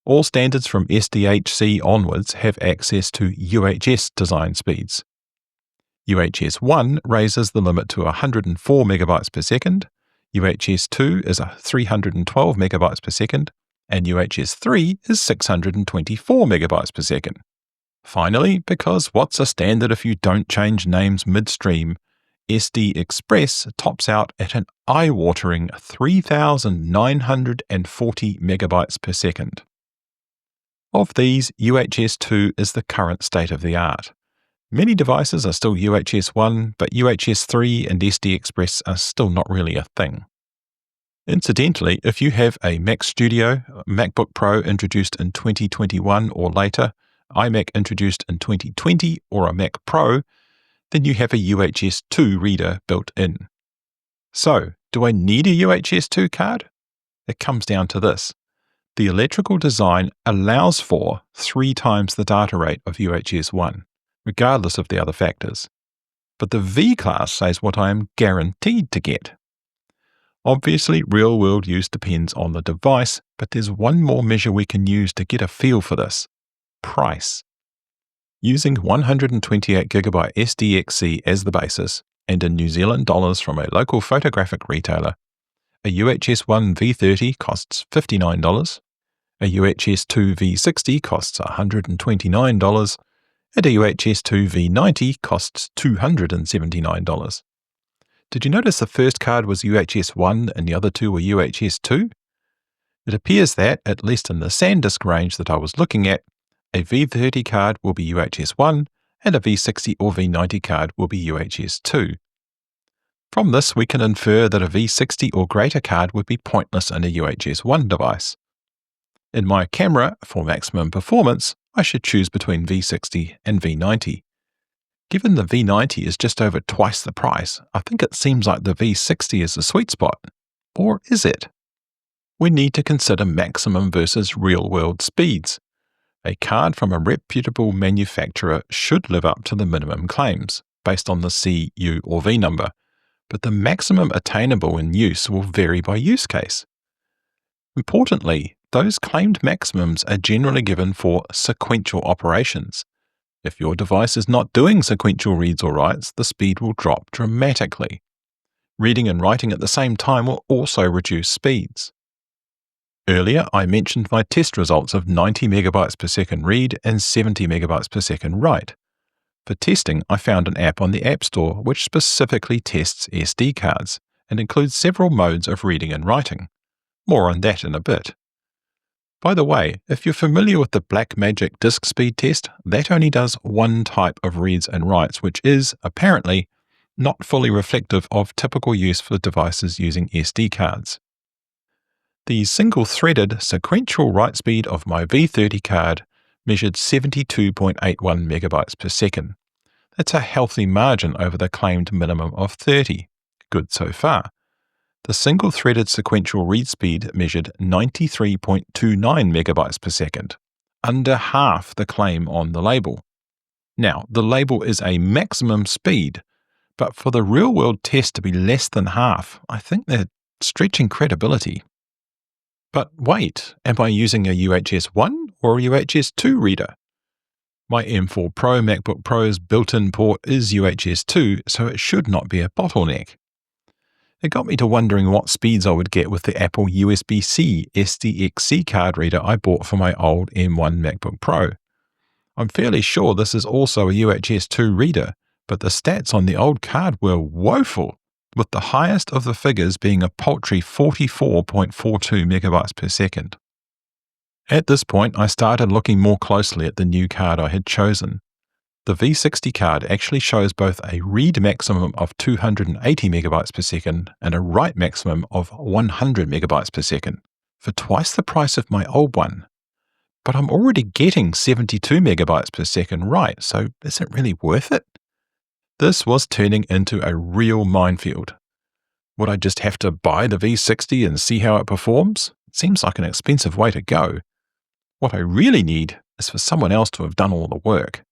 All standards from SDHC onwards have access to UHS design speeds. UHS 1 raises the limit to 104 megabytes per second, UHS 2 is 312 megabytes per second, and UHS 3 is 624 megabytes per second. Finally, because what's a standard if you don't change names midstream, SD Express tops out at an eye-watering 3,940 megabytes per second. Of these, UHS 2 is the current state of the art. Many devices are still UHS 1, but UHS 3 and SD Express are still not really a thing. Incidentally, if you have a Mac Studio, MacBook Pro introduced in 2021 or later, iMac introduced in 2020, or a Mac Pro, then you have a UHS 2 reader built in. So, do I need a UHS 2 card? It comes down to this. The electrical design allows for 3 times the data rate of UHS 1, regardless of the other factors. But the V class says what I am guaranteed to get. Obviously, real-world use depends on the device, but there's one more measure we can use to get a feel for this. Price. Using 128GB SDXC as the basis, and in New Zealand dollars from a local photographic retailer, a UHS 1 V30 costs $59, a UHS 2 V60 costs $129, and a UHS 2 V90 costs $279. Did you notice the first card was UHS 1 and the other two were UHS 2? It appears that, at least in the SanDisk range that I was looking at, a V30 card will be UHS 1 and a V60 or V90 card will be UHS 2. From this, we can infer that a V60 or greater card would be pointless in a UHS 1 device. In my camera, for maximum performance, I should choose between V60 and V90. Given the V90 is just over twice the price, I think it seems like the V60 is the sweet spot. Or is it? We need to consider maximum versus real-world speeds. A card from a reputable manufacturer should live up to the minimum claims, based on the C, U, or V number, but the maximum attainable in use will vary by use case. Importantly, those claimed maximums are generally given for sequential operations. If your device is not doing sequential reads or writes, the speed will drop dramatically. Reading and writing at the same time will also reduce speeds. Earlier, I mentioned my test results of 90 megabytes per second read and 70 megabytes per second write. For testing, I found an app on the App Store which specifically tests SD cards and includes several modes of reading and writing. More on that in a bit. By the way, if you're familiar with the Blackmagic disk speed test, that only does one type of reads and writes, which is, apparently, not fully reflective of typical use for devices using SD cards. The single-threaded sequential write speed of my V30 card measured 72.81 megabytes per second. That's a healthy margin over the claimed minimum of 30. Good so far. The single-threaded sequential read speed measured 93.29 megabytes per second, under half the claim on the label. Now, the label is a maximum speed, but for the real-world test to be less than half, I think they're stretching credibility. But wait, am I using a UHS 1 or a UHS 2 reader? My M4 Pro MacBook Pro's built-in port is UHS 2, so it should not be a bottleneck. It got me to wondering what speeds I would get with the Apple USB-C SDXC card reader I bought for my old M1 MacBook Pro. I'm fairly sure this is also a UHS 2 reader, but the stats on the old card were woeful, with the highest of the figures being a paltry 44.42 megabytes per second. At this point, I started looking more closely at the new card I had chosen. The V60 card actually shows both a read maximum of 280 megabytes per second and a write maximum of 100 megabytes per second, for twice the price of my old one. But I'm already getting 72 megabytes per second write, so is it really worth it? This was turning into a real minefield. Would I just have to buy the V60 and see how it performs? It seems like an expensive way to go. What I really need is for someone else to have done all the work.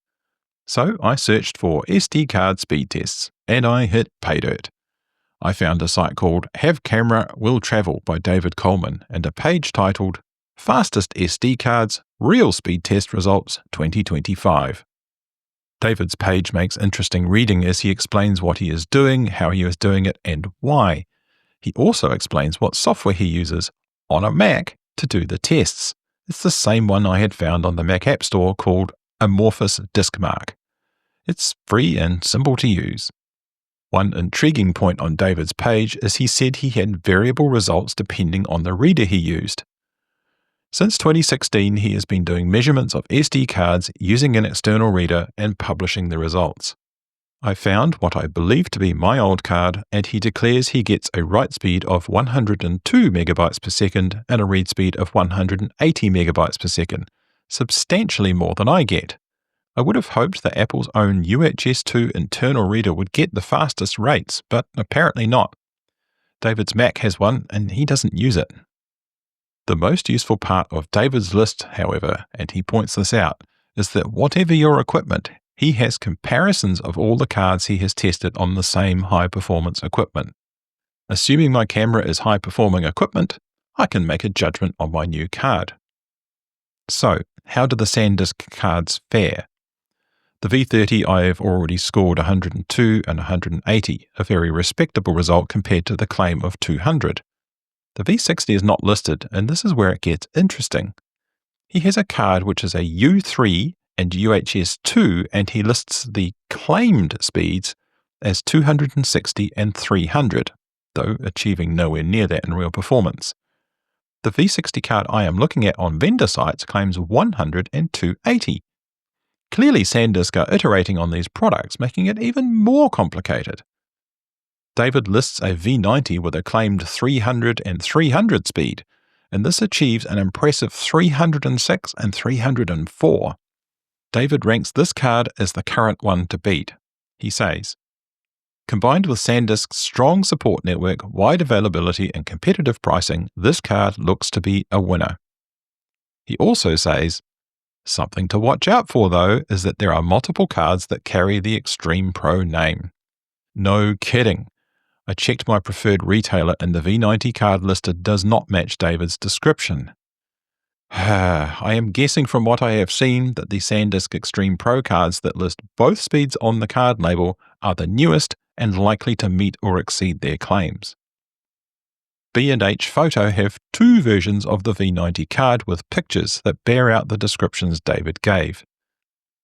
So I searched for SD card speed tests, and I hit pay dirt. I found a site called Have Camera Will Travel by David Coleman and a page titled Fastest SD Cards Real Speed Test Results 2025. David's page makes interesting reading as he explains what he is doing, how he is doing it, and why. He also explains what software he uses on a Mac to do the tests. It's the same one I had found on the Mac App Store called Amorphous Diskmark. It's free and simple to use. One intriguing point on David's page is he said he had variable results depending on the reader he used. Since 2016, he has been doing measurements of SD cards using an external reader and publishing the results. I found what I believe to be my old card, and he declares he gets a write speed of 102 megabytes per second and a read speed of 180 megabytes per second, substantially more than I get. I would have hoped that Apple's own UHS 2 internal reader would get the fastest rates, but apparently not. David's Mac has one, and he doesn't use it. The most useful part of David's list, however, and he points this out, is that whatever your equipment, he has comparisons of all the cards he has tested on the same high-performance equipment. Assuming my camera is high-performing equipment, I can make a judgment on my new card. So, how do the SanDisk cards fare? The V30 I have already scored 102 and 180, a very respectable result compared to the claim of 200. The V60 is not listed, and this is where it gets interesting. He has a card which is a U3 and UHS 2, and he lists the claimed speeds as 260 and 300, though achieving nowhere near that in real performance. The V60 card I am looking at on vendor sites claims 100 and 280. Clearly SanDisk are iterating on these products, making it even more complicated. David lists a V90 with a claimed 300 and 300 speed, and this achieves an impressive 306 and 304. David ranks this card as the current one to beat. He says, combined with SanDisk's strong support network, wide availability, and competitive pricing, this card looks to be a winner. He also says, something to watch out for, though, is that there are multiple cards that carry the Extreme Pro name. No kidding. I checked my preferred retailer and the V90 card listed does not match David's description. I am guessing from what I have seen that the SanDisk Extreme Pro cards that list both speeds on the card label are the newest and likely to meet or exceed their claims. B&H Photo have two versions of the V90 card with pictures that bear out the descriptions David gave.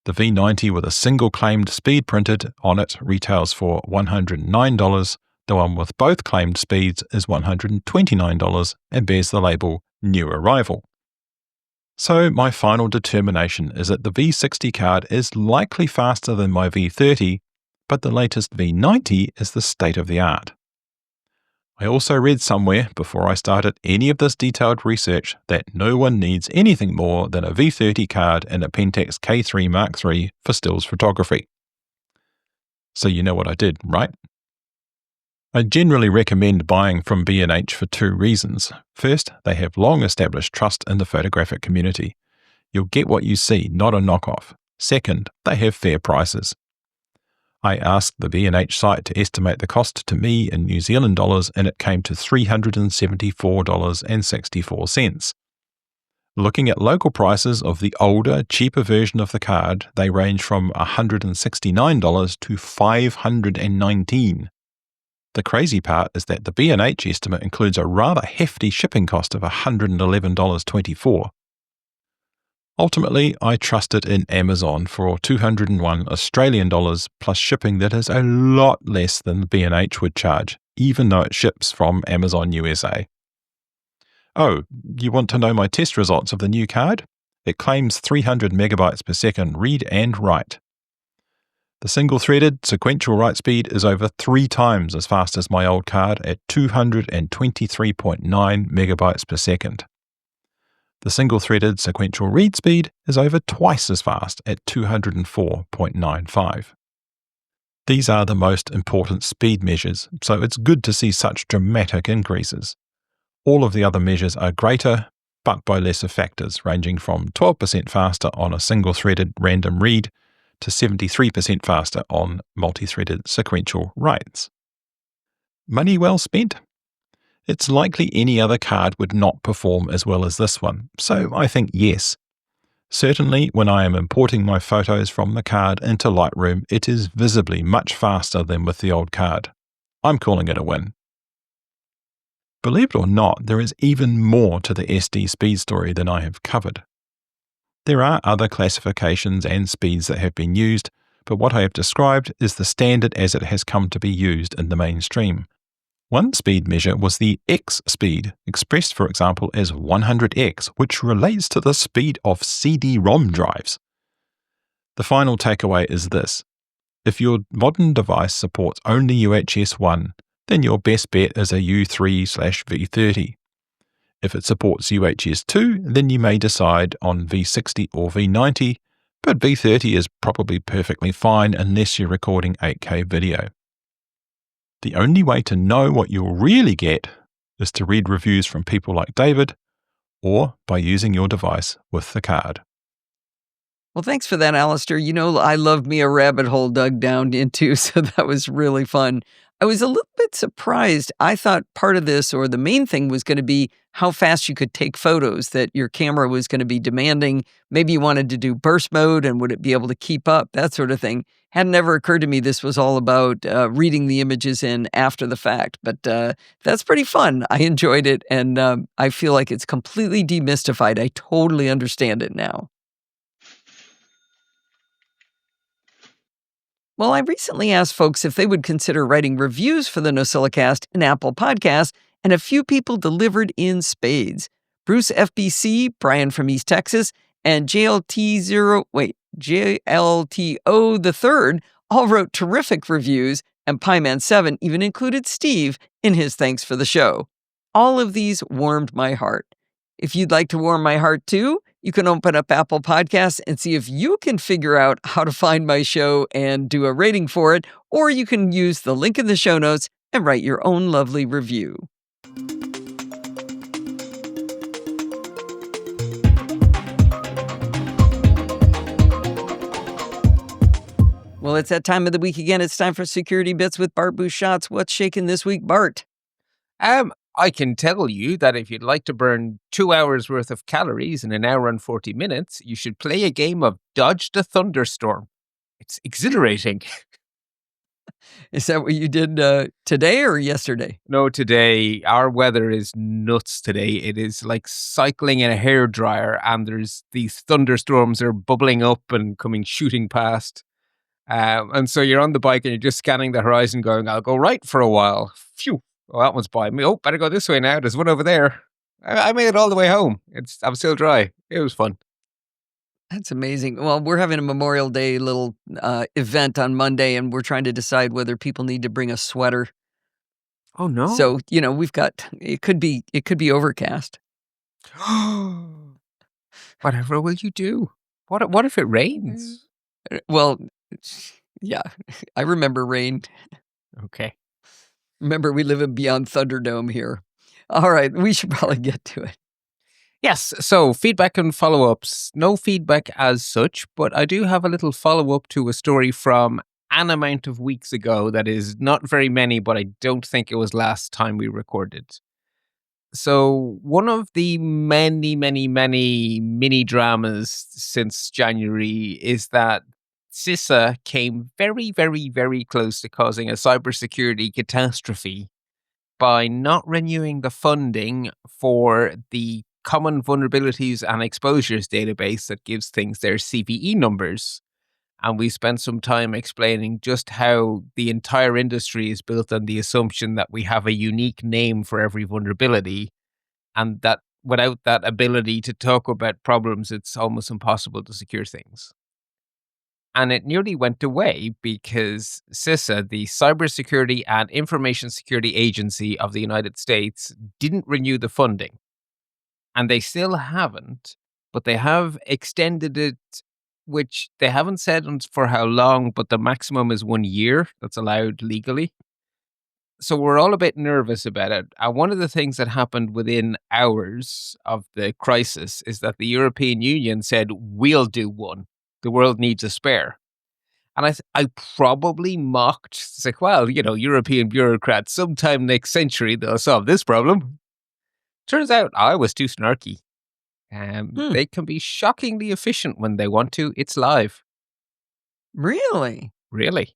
The V90 with a single claimed speed printed on it retails for $109. The one with both claimed speeds is $129 and bears the label New Arrival. So my final determination is that the V60 card is likely faster than my V30, but the latest V90 is the state of the art. I also read somewhere before I started any of this detailed research that no one needs anything more than a V30 card and a Pentax K3 Mark III for stills photography. So you know what I did, right? I generally recommend buying from B&H for two reasons. First, they have long established trust in the photographic community. You'll get what you see, not a knockoff. Second, they have fair prices. I asked the B&H site to estimate the cost to me in New Zealand dollars and it came to $374.64. Looking at local prices of the older, cheaper version of the card, they range from $169 to $519. The crazy part is that the B&H estimate includes a rather hefty shipping cost of $111.24. Ultimately, I trusted in Amazon for $201 Australian dollars plus shipping that is a lot less than the B&H would charge, even though it ships from Amazon USA. Oh, you want to know my test results of the new card? It claims 300 megabytes per second read and write. The single-threaded sequential write speed is over 3 times as fast as my old card at 223.9 megabytes per second. The single-threaded sequential read speed is over twice as fast at 204.95. These are the most important speed measures, so it's good to see such dramatic increases. All of the other measures are greater, but by lesser factors, ranging from 12% faster on a single-threaded random read to 73% faster on multi-threaded sequential writes. Money well spent? It's likely any other card would not perform as well as this one, so I think yes. Certainly when I am importing my photos from the card into Lightroom, it is visibly much faster than with the old card. I'm calling it a win. Believe it or not, there is even more to the SD speed story than I have covered. There are other classifications and speeds that have been used, but what I have described is the standard as it has come to be used in the mainstream. One speed measure was the X speed, expressed for example as 100x, which relates to the speed of CD-ROM drives. The final takeaway is this. If your modern device supports only UHS 1, then your best bet is a U3/V30. If it supports UHS 2, then you may decide on V60 or V90, but V30 is probably perfectly fine unless you're recording 8K video. The only way to know what you'll really get is to read reviews from people like David, or by using your device with the card.
Well, thanks for that, Alistair. You know, I love me a rabbit hole dug down into, so that was really fun. I was a little bit surprised. I thought part of this, or the main thing, was going to be how fast you could take photos, that your camera was going to be demanding. Maybe you wanted to do burst mode, and would it be able to keep up, that sort of thing. Had never occurred to me this was all about reading the images in after the fact, but that's pretty fun. I enjoyed it, and I feel like it's completely demystified. I totally understand it now. Well, I recently asked folks if they would consider writing reviews for the NosillaCast in Apple Podcasts, and a few people delivered in spades. Bruce FBC, Brian from East Texas, and JLTO the third all wrote terrific reviews, and Pieman7 even included Steve in his thanks for the show. All of these warmed my heart. If you'd like to warm my heart too, you can open up Apple Podcasts and see if you can figure out how to find my show and do a rating for it, or you can use the link in the show notes and write your own lovely review. Well, it's that time of the week again. It's time for Security Bits with Bart Busschots. What's shaking this week, Bart?
I can tell you that if you'd like to burn 2 hours worth of calories in an hour and 40 minutes, you should play a game of Dodge the Thunderstorm. It's exhilarating.
Is that what you did today or yesterday?
No, today our weather is nuts today. It is like cycling in a hairdryer, and there's these thunderstorms are bubbling up and coming shooting past. And so you're on the bike and you're just scanning the horizon, going, "I'll go right for a while." Phew! Oh, that one's by me. Oh, better go this way now. There's one over there. I made it all the way home. I'm still dry. It was fun.
That's amazing. Well, we're having a Memorial Day little event on Monday, and we're trying to decide whether people need to bring a sweater.
Oh no!
So, we've got it could be overcast.
Whatever will you do? What if it rains?
Well, yeah, I remember rain.
Okay.
Remember, we live in Beyond Thunderdome here. All right, we should probably get to it.
Yes, so feedback and follow-ups. No feedback as such, but I do have a little follow-up to a story from an amount of weeks ago that is not very many, but I don't think it was last time we recorded. So one of the many mini dramas since January is that CISA came very close to causing a cybersecurity catastrophe by not renewing the funding for the Common Vulnerabilities and Exposures database that gives things their CVE numbers. And we spent some time explaining just how the entire industry is built on the assumption that we have a unique name for every vulnerability, and that without that ability to talk about problems, it's almost impossible to secure things. And it nearly went away because CISA, the Cybersecurity and Information Security Agency of the United States, didn't renew the funding. And they still haven't, but they have extended it, which they haven't said for how long, but the maximum is 1 year that's allowed legally. So we're all a bit nervous about it. And one of the things that happened within hours of the crisis is that the European Union said, we'll do one. The world needs a spare. And I probably mocked, it's like, well, European bureaucrats, sometime next century, they'll solve this problem. Turns out I was too snarky. They can be shockingly efficient when they want to. It's live.
Really?
Really?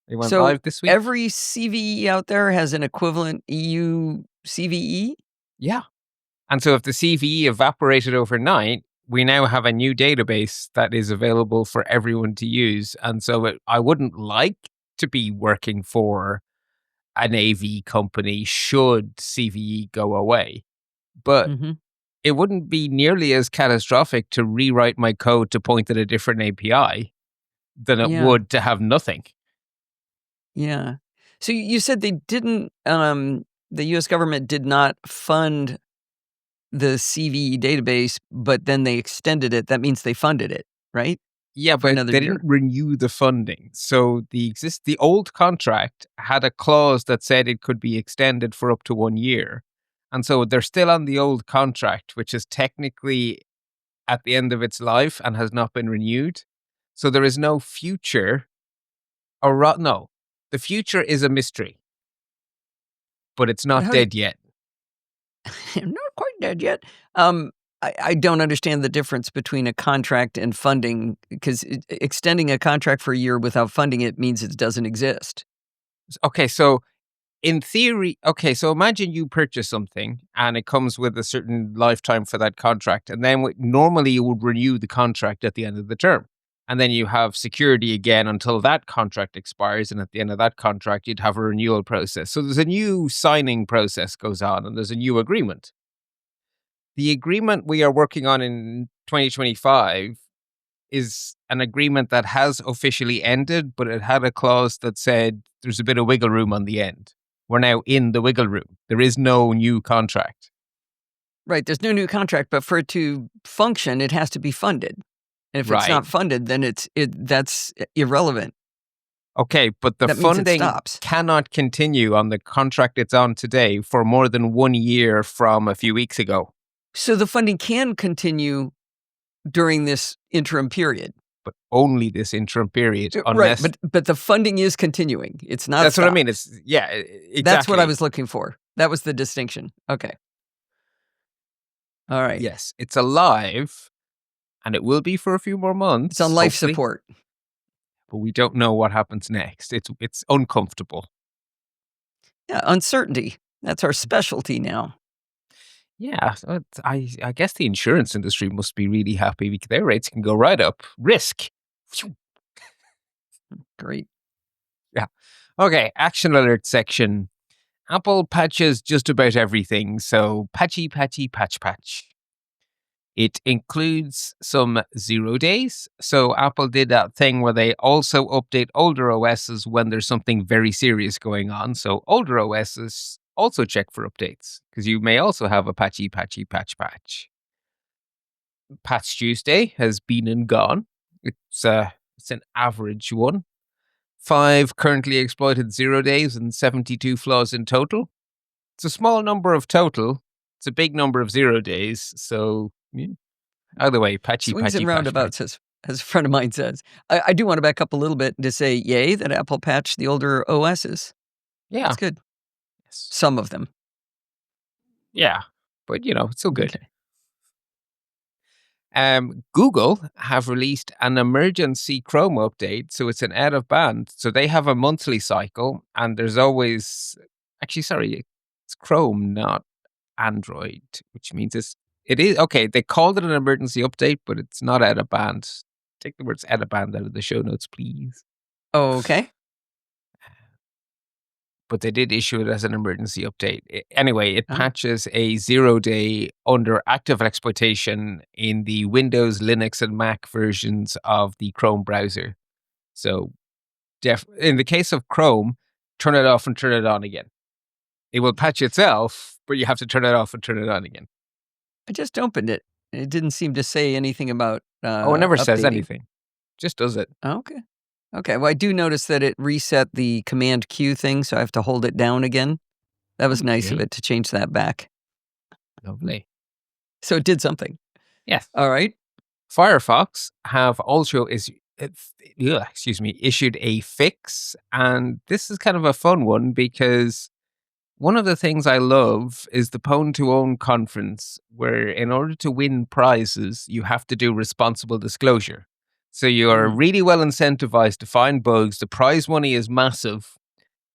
They went
So
live this week?
every CVE out there has an equivalent EU CVE?
Yeah. And so if the CVE evaporated overnight, we now have a new database that is available for everyone to use. And so I wouldn't like to be working for an AV company should CVE go away. But it wouldn't be nearly as catastrophic to rewrite my code to point at a different API than it would to have nothing.
Yeah. So you said they didn't, the US government did not fund the CVE database, but then they extended it. That means they funded it, right?
Yeah, but they didn't renew the funding. So the old contract had a clause that said it could be extended for up to 1 year. And so they're still on the old contract, which is technically at the end of its life and has not been renewed. So there is no future, no, the future is a mystery, but it's not dead yet.
Not quite dead yet. I don't understand the difference between a contract and funding, because extending a contract for a year without funding it means it doesn't exist.
Okay, so in theory, so imagine you purchase something and it comes with a certain lifetime for that contract. And then normally you would renew the contract at the end of the term. And then you have security again until that contract expires. And at the end of that contract, you'd have a renewal process. So there's a new signing process goes on and there's a new agreement. The agreement we are working on in 2025 is an agreement that has officially ended, but it had a clause that said there's a bit of wiggle room on the end. We're now in the wiggle room. There is no new contract.
Right. There's no new contract, but for it to function, it has to be funded. And if it's not funded, then that's irrelevant.
Okay, but the funding cannot continue on the contract it's on today for more than 1 year from a few weeks ago.
So the funding can continue during this interim period.
But only this interim period. Unless...
Right, but the funding is continuing. It's not
That's
stopped.
what I mean. Exactly.
That's what I was looking for. That was the distinction. Okay. All right.
Yes, it's alive, and it will be for a few more months.
It's on life support.
but we don't know what happens next. It's uncomfortable.
Yeah, uncertainty. That's our specialty now.
Yeah, so I guess the insurance industry must be really happy because their rates can go right up. Risk. Phew.
Great.
Yeah. Okay, action alert section. Apple patches just about everything, so patchy, patchy, patch, patch. It includes some 0 days. So Apple did that thing where they also update older OSs when there's something very serious going on. So older OSs also check for updates because you may also have a patchy, patchy, patch, patch. Patch Tuesday has been and gone. It's an average one. 5 currently exploited 0 days and 72 flaws in total. It's a small number of total. It's a big number of 0 days. So yeah. Either way, patchy,
Swings
patchy,
and
patch,
roundabouts,
patch.
as a friend of mine says. I do want to back up a little bit to say, yay, that Apple patched the older OSs.
Yeah.
That's good.
Yes.
Some of them.
Yeah. But, it's still good.
Okay.
Google have released an emergency Chrome update. So it's an out of band. So they have a monthly cycle. And there's always... Actually, sorry. It's Chrome, not Android, which means it is... Okay, they called it an emergency update, but it's not out of band. Take the words out of band out of the show notes, please.
Okay.
But they did issue it as an emergency update. Anyway, it
Oh.
patches a 0 day under active exploitation in the Windows, Linux, and Mac versions of the Chrome browser. So in the case of Chrome, turn it off and turn it on again. It will patch itself, but you have to turn it off and turn it on again.
I just opened it. It didn't seem to say anything about
It never says
updating.
anything. Just does it.
Okay. Okay. Well, I do notice that it reset the Command Q thing, so I have to hold it down again. That was nice of
Okay.
it to change that back.
Lovely.
So it did something.
Yes.
All right.
Firefox have also issued a fix, and this is kind of a fun one because one of the things I love is the Pwn to Own conference, where in order to win prizes, you have to do responsible disclosure. So you're really well incentivized to find bugs. The prize money is massive,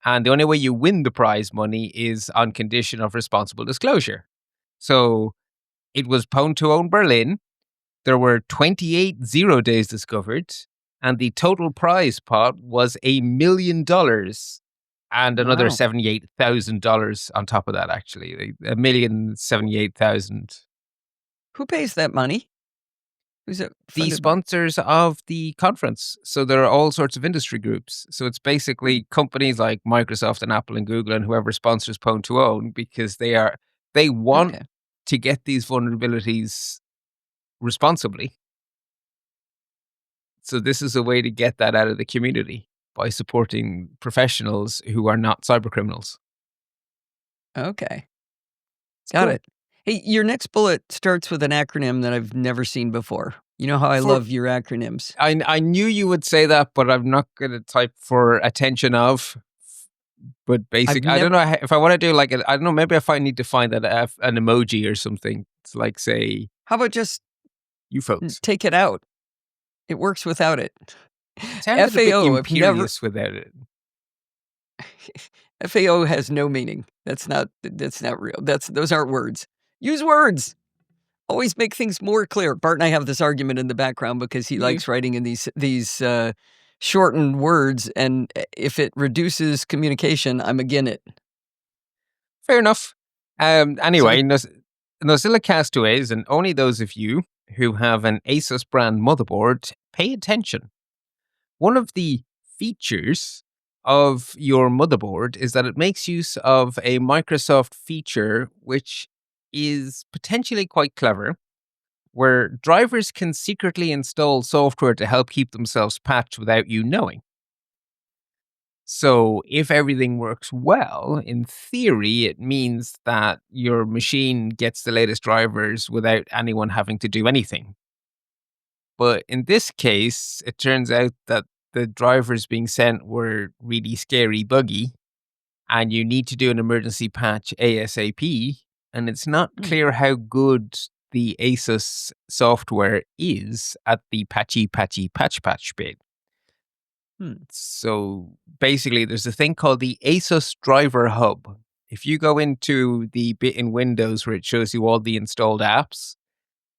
and the only way you win the prize money is on condition of responsible disclosure. So it was Pwn to Own Berlin. There were 28 0 days discovered, and the total prize pot was $1 million and another
Wow.
$78,000 on top of that, actually. $1,078,000.
Who pays that money? Who's it
The
funded by?
sponsors of the conference. So there are all sorts of industry groups. So it's basically companies like Microsoft and Apple and Google and whoever sponsors Pwn to Own because they want
Okay.
to get these vulnerabilities responsibly. So this is a way to get that out of the community by supporting professionals who are not cybercriminals.
Okay.
It's
Got
cool.
it. Hey, your next bullet starts with an acronym that I've never seen before. You know how I
For-
love your acronyms.
I knew you would say that, but I'm not going to type for attention of. But basic, I don't know if I want to do like, I don't know, maybe if I need to find an emoji or something. It's like, say,
How about just
you folks.
take it out? It works without it.
It sounded a bit
FAO,
imperious without it.
FAO has no meaning. That's not real. Those aren't words. Use words. Always make things more clear. Bart and I have this argument in the background because he likes writing in these shortened words, and if it reduces communication, I'm against it.
Fair enough. Anyway, Nozilla Castaways, and only those of you who have an Asus brand motherboard, pay attention. One of the features of your motherboard is that it makes use of a Microsoft feature which is potentially quite clever, where drivers can secretly install software to help keep themselves patched without you knowing. So if everything works well, in theory, it means that your machine gets the latest drivers without anyone having to do anything. But in this case, it turns out that the drivers being sent were really scary buggy, and you need to do an emergency patch ASAP, and it's not clear how good the Asus software is at the patch bit. So basically, there's a thing called the ASUS Driver Hub. If you go into the bit in Windows where it shows you all the installed apps,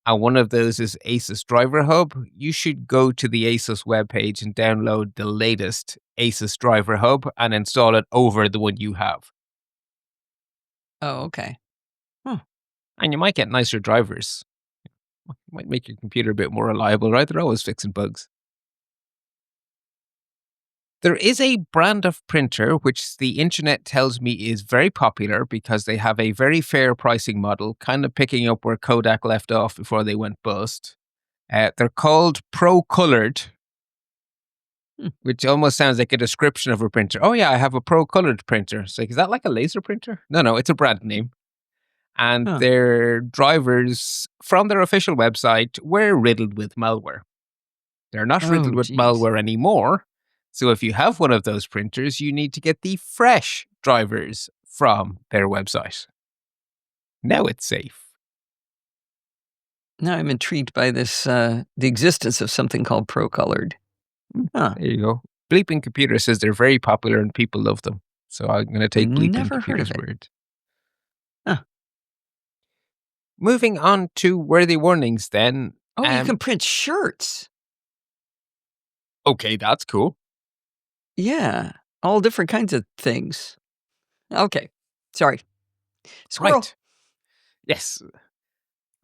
and one of those is ASUS Driver Hub, you should go to the ASUS webpage and download the latest ASUS Driver Hub and install it over the one you have.
Oh, okay.
And you might get nicer drivers. Might make your computer a bit more reliable, right? They're always fixing bugs. There is a brand of printer which the internet tells me is very popular because they have a very fair pricing model, kind of picking up where Kodak left off before they went bust. They're called Pro Colored, which almost sounds like a description of a printer. Oh yeah, I have a Pro Colored printer. It's like, is that like a laser printer? No, it's a brand name. And their drivers from their official website were riddled with malware. They're not riddled with malware anymore. So if you have one of those printers, you need to get the fresh drivers from their website. Now it's safe.
Now I'm intrigued by this, the existence of something called Pro Colored.
There you go. Bleeping Computer says they're very popular and people love them. So I'm going to take Bleeping
Never heard
Computer's
of it.
word. Moving on to worthy warnings then.
Oh, you can print shirts.
Okay, that's cool.
Yeah, all different kinds of things. Okay, sorry. Squirrel.
Right. Yes.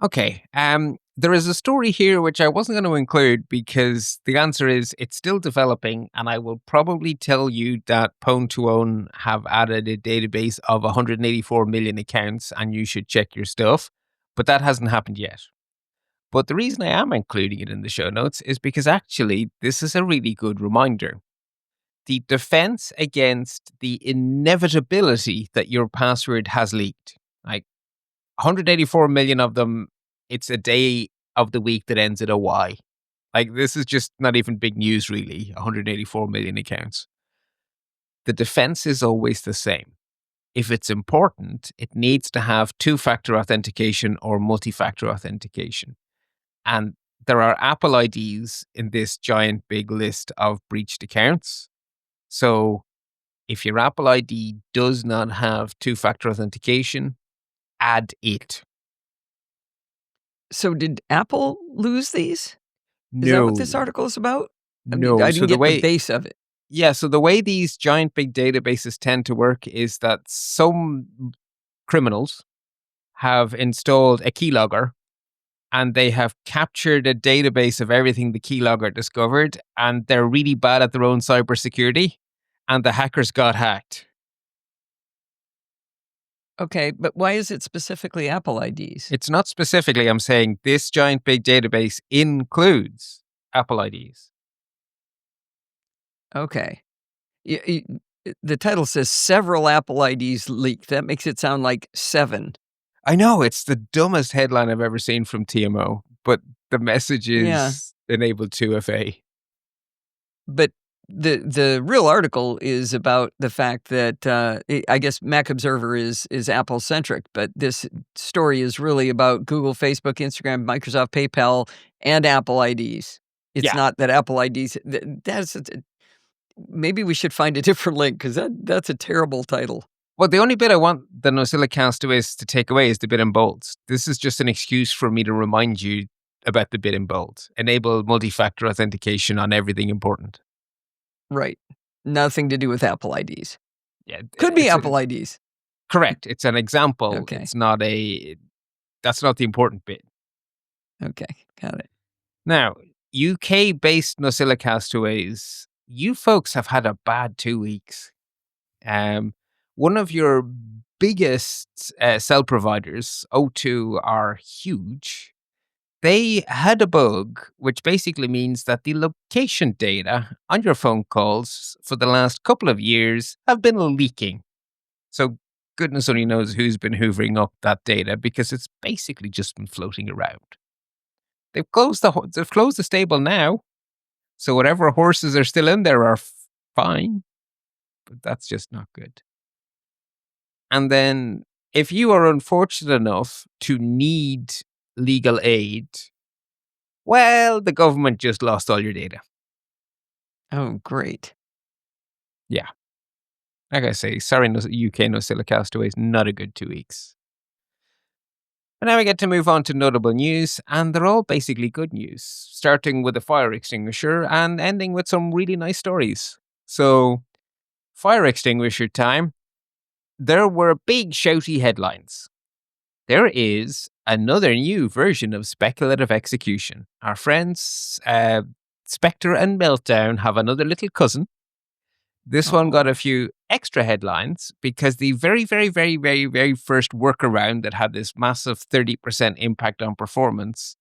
Okay. There is a story here which I wasn't going to include because the answer is it's still developing, and I will probably tell you that Pwn2Own have added a database of 184 million accounts, and you should check your stuff. But that hasn't happened yet. But the reason I am including it in the show notes is because actually this is a really good reminder. The defense against the inevitability that your password has leaked. Like 184 million of them, it's a day of the week that ends in a Y. Like this is just not even big news really, 184 million accounts. The defense is always the same. If it's important, it needs to have two-factor authentication or multi-factor authentication. And there are Apple IDs in this giant big list of breached accounts. So if your Apple ID does not have two-factor authentication, add it.
So did Apple lose these?
No.
Is that what this article is about?
No.
I didn't get the base of it.
Yeah, so the way these giant big databases tend to work is that some criminals have installed a keylogger and they have captured a database of everything the keylogger discovered, and they're really bad at their own cybersecurity, and the hackers got hacked.
Okay, but why is it specifically Apple IDs?
It's not specifically, I'm saying this giant big database includes Apple IDs.
Okay. The title says several Apple IDs leaked. That makes it sound like 7.
I know, it's the dumbest headline I've ever seen from TMO, but the message is enabled 2FA.
But the real article is about the fact that I guess Mac Observer is Apple centric, but this story is really about Google, Facebook, Instagram, Microsoft, PayPal, and Apple IDs. It's not that Apple IDs. Maybe we should find a different link because that's a terrible title.
Well, the only bit I want the NosillaCast to take away is the bit and bolts. This is just an excuse for me to remind you about the bit and bolts. Enable multi-factor authentication on everything important.
Right. Nothing to do with Apple IDs.
Yeah,
Could be Apple IDs.
Correct. It's an example.
Okay.
It's not that's not the important bit.
Okay. Got it.
Now, UK-based NosillaCastaways, you folks have had a bad 2 weeks. One of your biggest cell providers, O2, are huge. They had a bug, which basically means that the location data on your phone calls for the last couple of years have been leaking. So goodness only knows who's been hoovering up that data because it's basically just been floating around. They've closed the stable now, so whatever horses are still in there are fine, but that's just not good. And then if you are unfortunate enough to need legal aid, well, the government just lost all your data.
Oh, great.
Like I say, sorry, UK NosillaCastaways, not a good 2 weeks. But now we get to move on to notable news, and they're all basically good news, starting with a fire extinguisher and ending with some really nice stories. So, fire extinguisher time. There were big shouty headlines. There is another new version of speculative execution. Our friends Spectre and Meltdown have another little cousin. This one got a few extra headlines because the very, very, very, very, very first workaround that had this massive 30% impact on performance,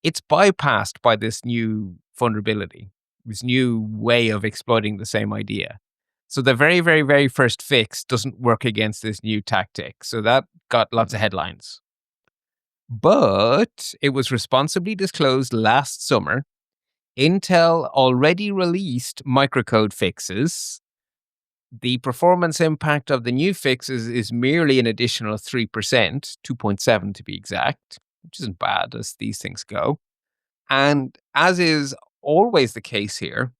it's bypassed by this new vulnerability, this new way of exploiting the same idea. So the very, very, very first fix doesn't work against this new tactic. So that got lots of headlines. But it was responsibly disclosed last summer. Intel already released microcode fixes. The performance impact of the new fixes is merely an additional 3%, 2.7 to be exact, which isn't bad as these things go. And as is always the case here,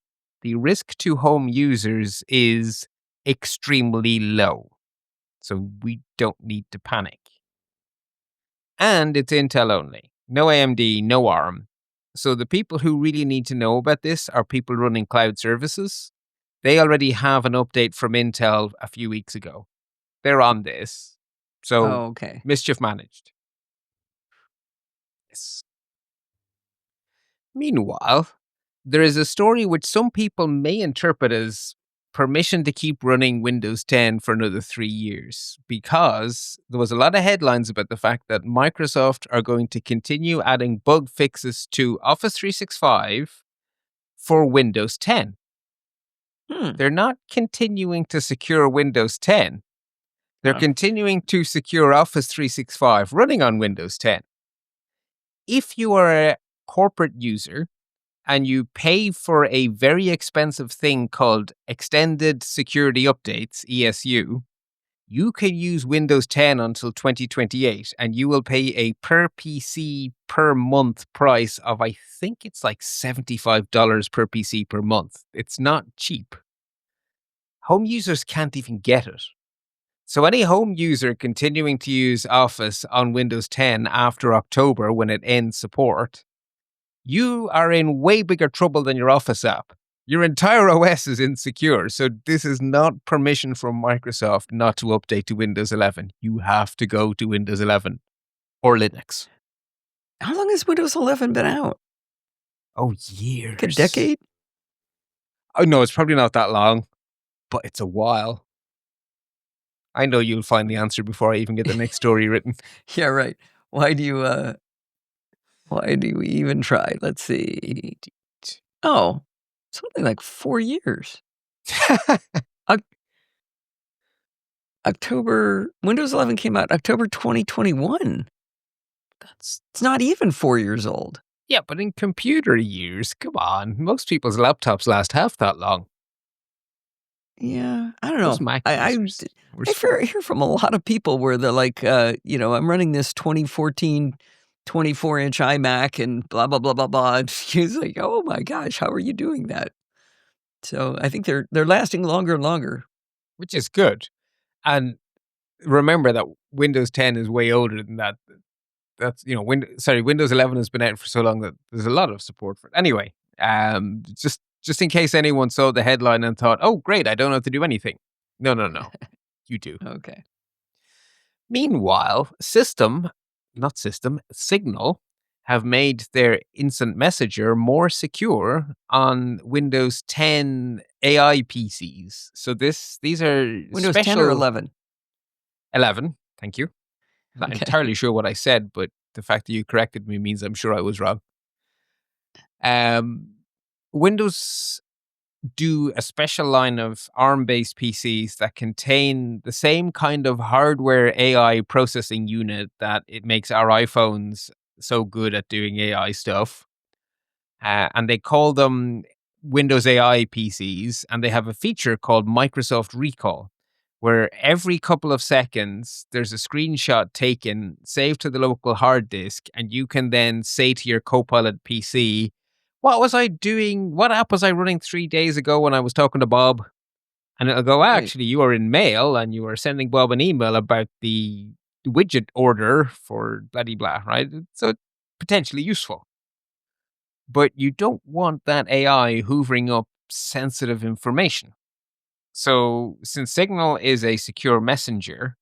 the risk to home users is extremely low. So we don't need to panic. And it's Intel only. No AMD, no ARM. So the people who really need to know about this are people running cloud services. They already have an update from Intel a few weeks ago. They're on this. So
okay.
mischief managed. Yes. Meanwhile, there is a story which some people may interpret as permission to keep running Windows 10 for another 3 years, because there was a lot of headlines about the fact that Microsoft are going to continue adding bug fixes to Office 365 for Windows 10. They're not continuing to secure Windows 10. They're continuing to secure Office 365 running on Windows 10. If you are a corporate user and you pay for a very expensive thing called Extended Security Updates, ESU, you can use Windows 10 until 2028, and you will pay a per PC per month price of, I think it's like $75 per PC per month. It's not cheap. Home users can't even get it. So any home user continuing to use Office on Windows 10 after October when it ends support, you are in way bigger trouble than your Office app. Your entire OS is insecure, so this is not permission from Microsoft not to update to Windows 11. You have to go to Windows 11 or Linux.
How long has Windows 11 been out?
Oh, years.
Like a decade?
Oh, no, it's probably not that long, but it's a while. I know you'll find the answer before I even get the next story written.
Yeah, right. Why do we even try? Let's see. Oh, something like 4 years. Windows 11 came out October 2021. It's not even 4 years old.
Yeah, but in computer years, come on. Most people's laptops last half that long.
Yeah, I don't know.
Those Mac
I hear from a lot of people where they're like, I'm running this 2014 24-inch iMac and blah, blah, blah, blah, blah. And he's like, oh my gosh, how are you doing that? So I think they're lasting longer and longer.
Which is good. And remember that Windows 10 is way older than that. That's, Windows 11 has been out for so long that there's a lot of support for it. Anyway, just in case anyone saw the headline and thought, oh, great, I don't have to do anything. No. You do.
Okay.
Meanwhile, Signal have made their instant messenger more secure on Windows 10 AI PCs. So these are
Windows 10 or 11?
11, thank you. Not entirely sure what I said, but the fact that you corrected me means I'm sure I was wrong. Windows do a special line of ARM-based PCs that contain the same kind of hardware AI processing unit that it makes our iPhones so good at doing AI stuff. And they call them Windows AI PCs, and they have a feature called Microsoft Recall, where every couple of seconds, there's a screenshot taken, saved to the local hard disk, and you can then say to your Copilot PC, what was I doing? What app was I running 3 days ago when I was talking to Bob? And it'll go,
Right.
actually, you are in mail and you are sending Bob an email about the widget order for bloody blah, right? So it's potentially useful. But you don't want that AI hoovering up sensitive information. So since Signal is a secure messenger,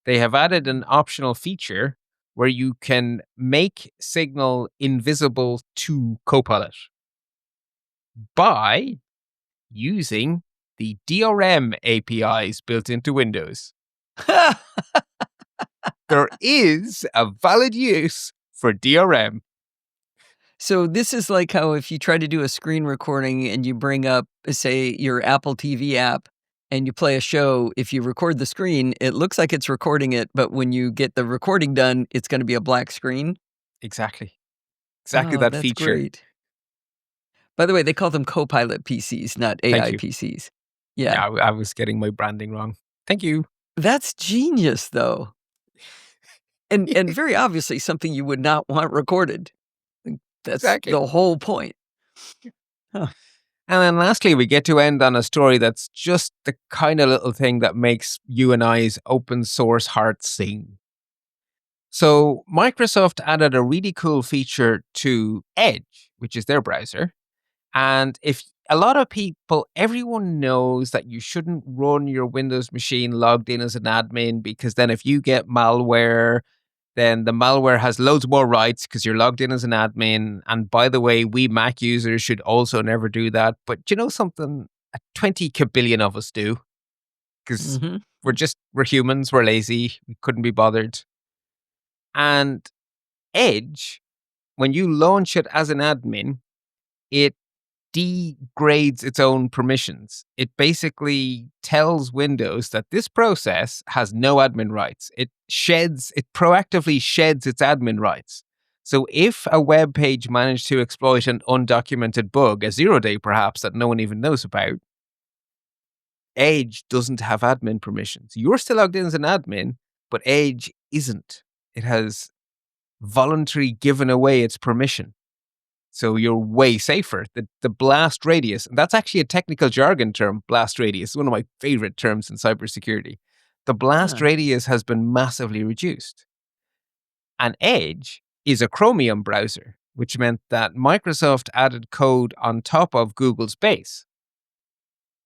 they have added an optional feature where you can make Signal invisible to Copilot by using the DRM APIs built into Windows. There is a valid use for DRM.
So this is like how if you try to do a screen recording and you bring up, say, your Apple TV app and you play a show, if you record the screen, it looks like it's recording it, but when you get the recording done, it's going to be a black screen.
Exactly
Oh,
that
that's
feature.
great. By the way, they call them Copilot PCs, not AI
you.
PCs.
Yeah,
Yeah.
I was getting my branding wrong. Thank you.
That's genius, though. And very obviously something you would not want recorded. That's
Exactly.
the whole point.
And then lastly, we get to end on a story that's just the kind of little thing that makes you and I's open source heart sing. So Microsoft added a really cool feature to Edge, which is their browser. And if a lot of people, everyone knows that you shouldn't run your Windows machine logged in as an admin, because then if you get malware, then the malware has loads more rights because you're logged in as an admin. And by the way, we Mac users should also never do that. But you know something? 20 kabillion of us do, because
Mhm.
we're humans, we're lazy, we couldn't be bothered. And Edge, when you launch it as an admin, it degrades its own permissions. It basically tells Windows that this process has no admin rights. It proactively sheds its admin rights. So if a web page managed to exploit an undocumented bug, a 0-day perhaps, that no one even knows about, Edge doesn't have admin permissions. You're still logged in as an admin, but Edge isn't. It has voluntarily given away its permission. So you're way safer. The blast radius, and that's actually a technical jargon term, blast radius, one of my favorite terms in cybersecurity. The blast
Huh.
radius has been massively reduced. And Edge is a Chromium browser, which meant that Microsoft added code on top of Google's base.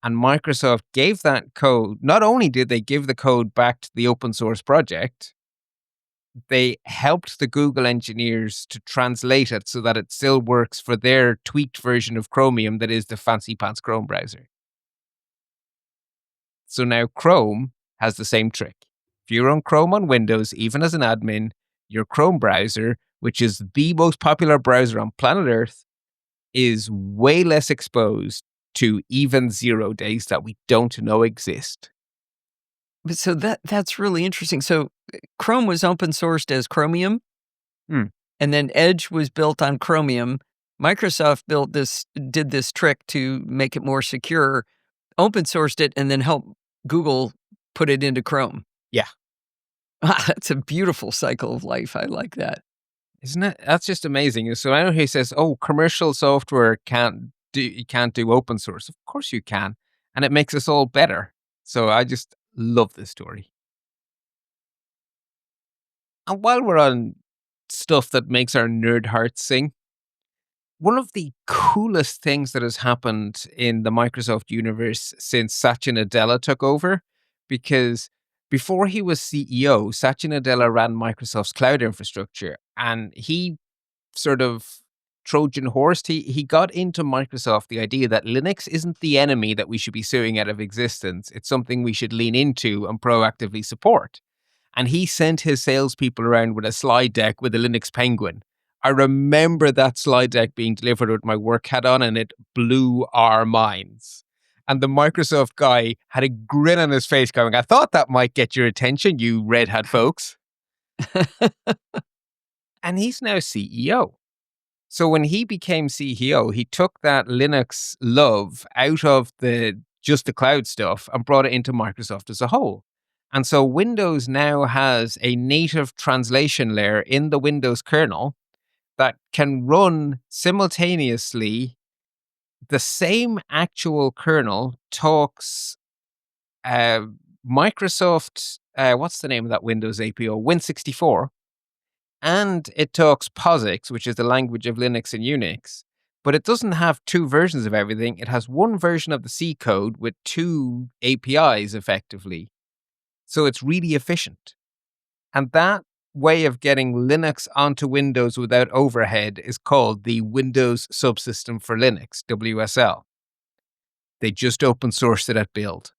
And Microsoft gave that code, not only did they give the code back to the open source project, they helped the Google engineers to translate it so that it still works for their tweaked version of Chromium that is the fancy pants Chrome browser. So now Chrome has the same trick. If you run Chrome on Windows, even as an admin, your Chrome browser, which is the most popular browser on planet Earth, is way less exposed to even 0 days that we don't know exist.
But so that's really interesting. So Chrome was open sourced as Chromium,
Hmm.
and then Edge was built on Chromium. Microsoft did this trick to make it more secure, open sourced it, and then helped Google put it into Chrome.
Yeah.
That's a beautiful cycle of life. I like that.
Isn't it? That's just amazing. So I know he says, "Oh, commercial software you can't do open source." Of course you can, and it makes us all better. So I just love this story. And while we're on stuff that makes our nerd hearts sing, one of the coolest things that has happened in the Microsoft universe since Satya Nadella took over, because before he was CEO, Satya Nadella ran Microsoft's cloud infrastructure, and he sort of Trojan horsed. He got into Microsoft the idea that Linux isn't the enemy that we should be suing out of existence. It's something we should lean into and proactively support. And he sent his salespeople around with a slide deck with a Linux penguin. I remember that slide deck being delivered with my work hat on, and it blew our minds. And the Microsoft guy had a grin on his face going, "I thought that might get your attention, you red hat folks." And he's now CEO. So when he became CEO, he took that Linux love out of just the cloud stuff and brought it into Microsoft as a whole. And so Windows now has a native translation layer in the Windows kernel that can run simultaneously the same actual kernel talks Microsoft, what's the name of that Windows APO? Win64. And it talks POSIX, which is the language of Linux and Unix. But it doesn't have two versions of everything. It has one version of the C code with two APIs, effectively. So it's really efficient. And that way of getting Linux onto Windows without overhead is called the Windows Subsystem for Linux, WSL. They just open sourced it at build.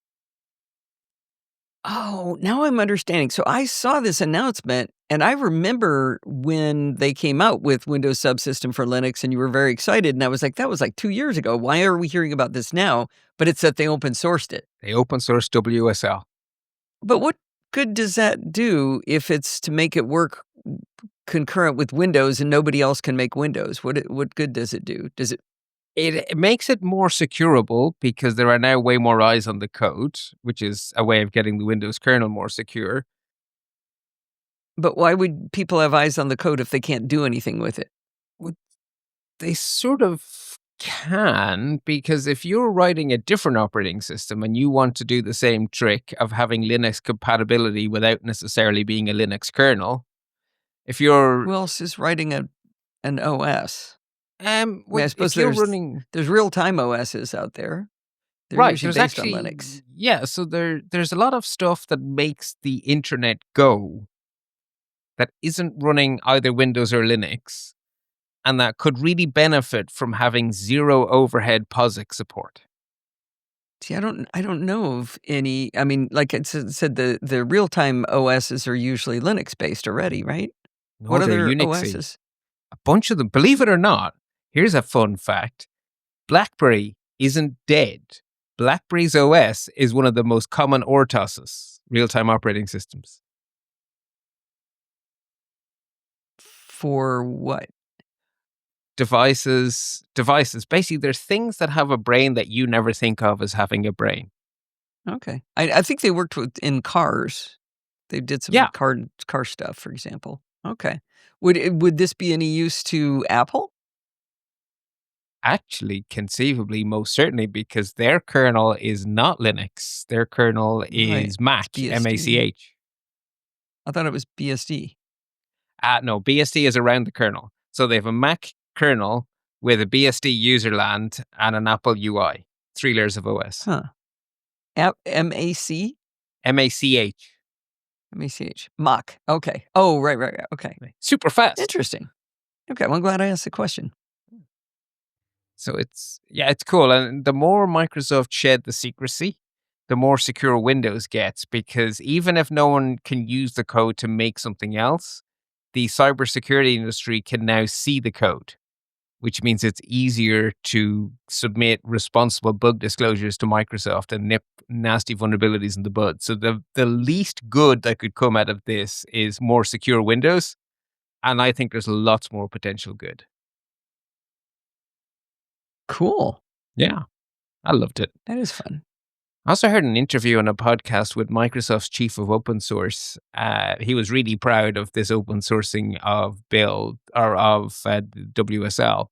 Oh, now I'm understanding. So I saw this announcement, and I remember when they came out with Windows Subsystem for Linux, and you were very excited. And I was like, that was like 2 years ago. Why are we hearing about this now? But it's that they open sourced it.
They open sourced WSL.
But what good does that do if it's to make it work concurrent with Windows and nobody else can make Windows? What good does it do? Does it?
It makes it more securable because there are now way more eyes on the code, which is a way of getting the Windows kernel more secure.
But why would people have eyes on the code if they can't do anything with it?
They sort of can, because if you're writing a different operating system and you want to do the same trick of having Linux compatibility without necessarily being a Linux kernel, if you're...
Who else is writing an OS? I suppose
if you're
there's real-time OSs out there. They're
right,
usually
there's
based
actually,
on Linux.
Yeah, so there's a lot of stuff that makes the internet go that isn't running either Windows or Linux, and that could really benefit from having zero overhead POSIX support.
See, I don't know of any. I mean, like I said, the real-time OSs are usually Linux-based already, right?
No,
What
they're
other
Unixy.
OSs?
A bunch of them. Believe it or not, here's a fun fact. BlackBerry isn't dead. BlackBerry's OS is one of the most common RTOSs, real-time operating systems.
For what?
Devices. Basically, there's things that have a brain that you never think of as having a brain.
Okay. I think they worked in cars. They did some car stuff, for example. Okay. Would this be any use to Apple?
Actually, conceivably, most certainly, because their kernel is not Linux. Their kernel is Mac,
BSD.
M-A-C-H.
I thought it was BSD.
No, BSD is around the kernel. So they have a Mac kernel with a BSD userland and an Apple UI. 3 layers of OS.
Huh. M-A-C?
M-A-C-H.
M-A-C-H. Mach. Okay. Oh, right. Okay.
Super fast.
Interesting. Okay, well, I'm glad I asked the question.
So it's cool. And the more Microsoft shed the secrecy, the more secure Windows gets, because even if no one can use the code to make something else, the cybersecurity industry can now see the code, which means it's easier to submit responsible bug disclosures to Microsoft and nip nasty vulnerabilities in the bud. So the least good that could come out of this is more secure Windows. And I think there's lots more potential good.
Cool.
Yeah, I loved it.
That is fun.
I also heard an interview on a podcast with Microsoft's chief of open source. He was really proud of this open sourcing of build or of WSL.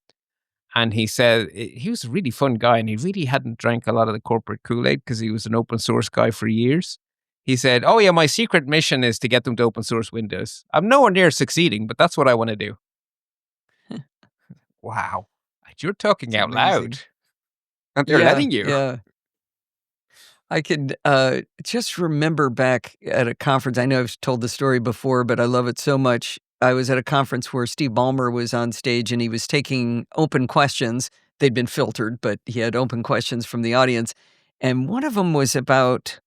And he said he was a really fun guy, and he really hadn't drank a lot of the corporate Kool-Aid because he was an open source guy for years. He said, "Oh yeah, my secret mission is to get them to open source Windows. I'm nowhere near succeeding, but that's what I want to do." Wow. You're talking out loud. And they're letting you.
Yeah. I could just remember back at a conference. I know I've told the story before, but I love it so much. I was at a conference where Steve Ballmer was on stage, and he was taking open questions. They'd been filtered, but he had open questions from the audience. And one of them was about,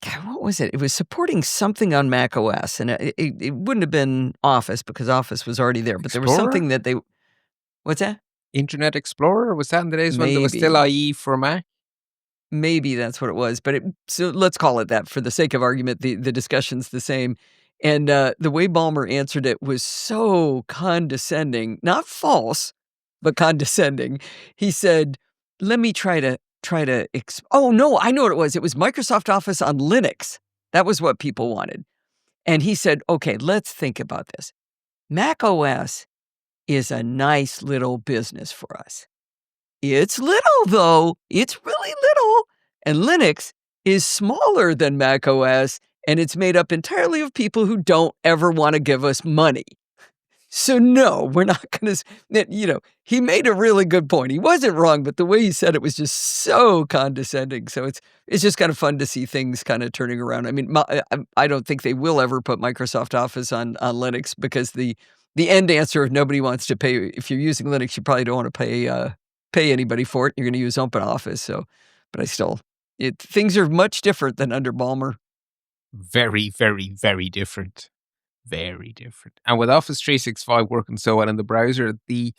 God, what was it? It was supporting something on Mac OS. And it wouldn't have been Office because Office was already there. But there was something that they... What's that?
Internet Explorer? Was that in the days when there was still IE for Mac?
Maybe that's what it was, but so let's call it that for the sake of argument. The discussion's the same, and the way Ballmer answered it was so condescending, not false, but condescending. He said, "Let me try to oh no, I know what it was. It was Microsoft Office on Linux. That was what people wanted." And he said, "Okay, let's think about this. Mac OS is a nice little business for us. It's little, though. It's really little. And Linux is smaller than Mac OS, and it's made up entirely of people who don't ever want to give us money. So no, we're not going to, he made a really good point. He wasn't wrong, but the way he said it was just so condescending. So it's just kind of fun to see things kind of turning around. I mean, I don't think they will ever put Microsoft Office on Linux, because the end answer, if nobody wants to pay, if you're using Linux, you probably don't want to pay anybody for it. You're going to use OpenOffice. So, but things are much different than under Ballmer.
Very, very, very different. Very different. And with Office 365 working so well in the browser, the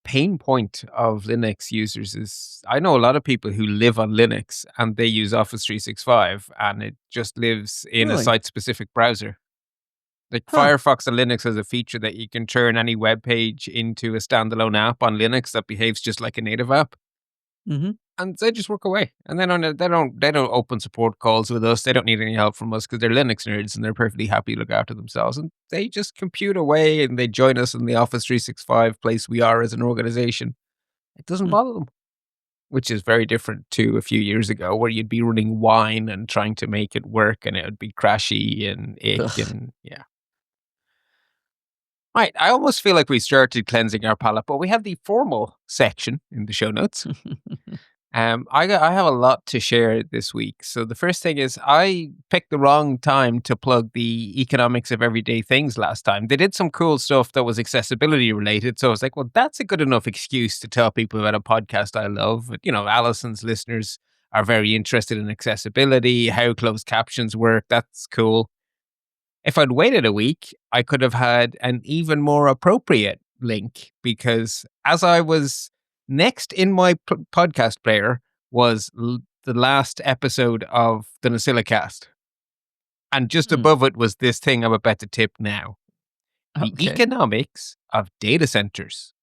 pain point of Linux users is, I know a lot of people who live on Linux and they use Office 365 and it just lives in a
Really?
site-specific browser. Like
Huh.
Firefox on Linux has a feature that you can turn any web page into a standalone app on Linux that behaves just like a native app.
Mm-hmm.
And they just work away. And they don't open support calls with us. They don't need any help from us because they're Linux nerds and they're perfectly happy to look after themselves. And they just compute away and they join us in the Office 365 place we are as an organization. It doesn't bother them, which is very different to a few years ago where you'd be running Wine and trying to make it work and it would be crashy and ick and yeah. Right. I almost feel like we started cleansing our palate, but we have the formal section in the show notes. I have a lot to share this week. So the first thing is I picked the wrong time to plug the economics of everyday things last time. They did some cool stuff that was accessibility related. So I was like, well, that's a good enough excuse to tell people about a podcast I love. Allison's listeners are very interested in accessibility, how closed captions work. That's cool. If I'd waited a week, I could have had an even more appropriate link, because as I was next in my podcast player was the last episode of the NosillaCast. And just above it was this thing I'm about to tip now. The
Okay.
economics of data centers.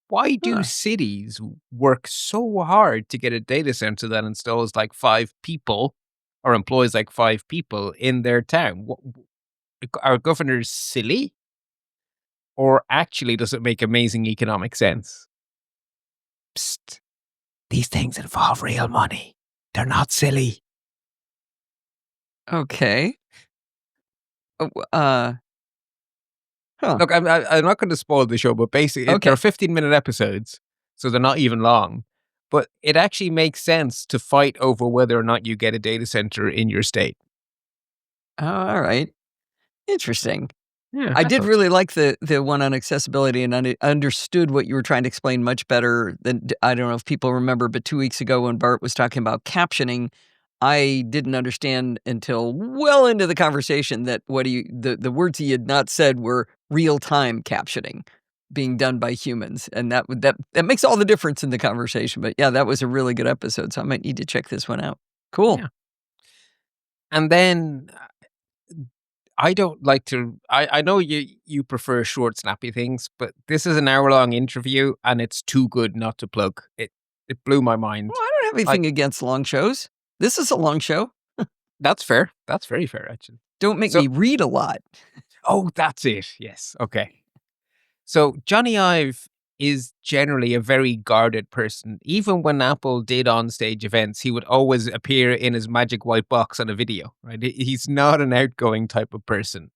Why do cities work so hard to get a data center that installs like 5 people or employs like 5 people in their town? Are governors silly? Or actually does it make amazing economic sense? Psst. These things involve real money. They're not silly.
Okay. Huh.
Look, I'm not going to spoil the show, but basically
Okay.
they're 15-minute episodes, so they're not even long. But it actually makes sense to fight over whether or not you get a data center in your state.
All right. Interesting.
Yeah,
I did really like the one on accessibility, and I understood what you were trying to explain much better than, I don't know if people remember, but 2 weeks ago when Bart was talking about captioning, I didn't understand until well into the conversation that the words he had not said were real-time captioning being done by humans, and that makes all the difference in the conversation. But yeah, that was a really good episode, so I might need to check this one out. Cool.
Yeah. And then I don't like to. I know you prefer short, snappy things, but this is an hour-long interview, and it's too good not to plug. It blew my mind.
Well, I don't have anything against long shows. This is a long show.
That's fair. That's very fair, actually.
Don't make me read a lot.
Oh, that's it. Yes. Okay. So Johnny Ive is generally a very guarded person. Even when Apple did on-stage events, he would always appear in his magic white box on a video, right? He's not an outgoing type of person.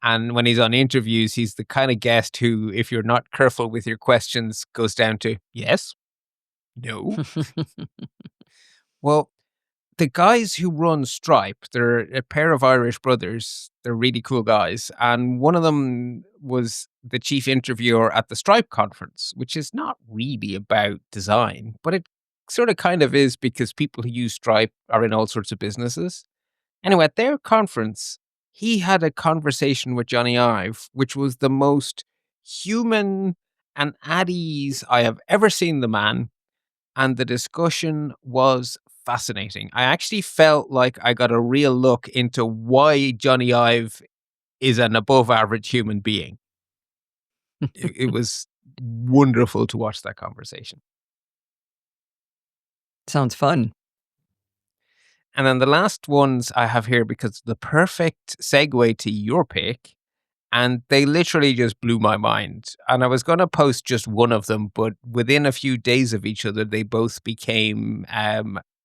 And when he's on interviews, he's the kind of guest who, if you're not careful with your questions, goes down to yes, no. Well, the guys who run Stripe, they're a pair of Irish brothers. They're really cool guys. And one of them was the chief interviewer at the Stripe conference, which is not really about design, but it sort of kind of is, because people who use Stripe are in all sorts of businesses. Anyway, at their conference, he had a conversation with Johnny Ive, which was the most human and at ease I have ever seen the man. And the discussion was fascinating. I actually felt like I got a real look into why Johnny Ive is an above average human being. It was wonderful to watch that conversation.
Sounds fun.
And then the last ones I have here, because the perfect segue to your pick, And they literally just blew my mind. And I was going to post just one of them, but within a few days of each other, they both became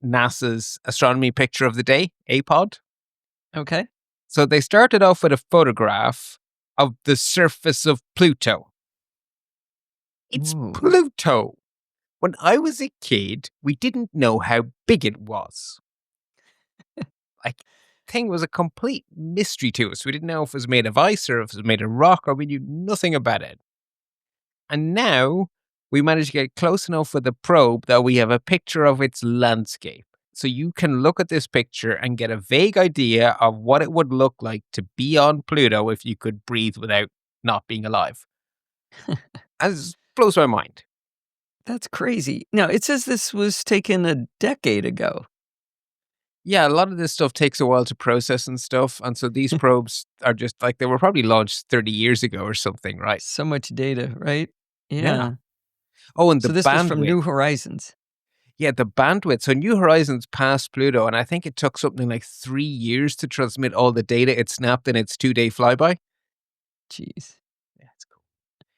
NASA's astronomy picture of the day, APOD.
Okay.
So they started off with a photograph of the surface of Pluto. It's
Ooh.
Pluto. When I was a kid, we didn't know how big it was. Like, thing was a complete mystery to us. We didn't know if it was made of ice or if it was made of rock, or we knew nothing about it. And now we managed to get close enough with the probe that we have a picture of its landscape. So you can look at this picture and get a vague idea of what it would look like to be on Pluto if you could breathe without not being alive. As blows my mind.
That's crazy. Now, it says this was taken a decade ago.
Yeah, a lot of this stuff takes a while to process and stuff. And so these probes are just like, they were probably launched 30 years ago or something, right?
So much data, right?
Yeah. Oh, and the
so this
bandwidth.
was from New Horizons.
Yeah, the bandwidth. So New Horizons passed Pluto, and I think it took something like 3 years to transmit all the data it snapped in its 2-day flyby.
Jeez.
Yeah, it's cool.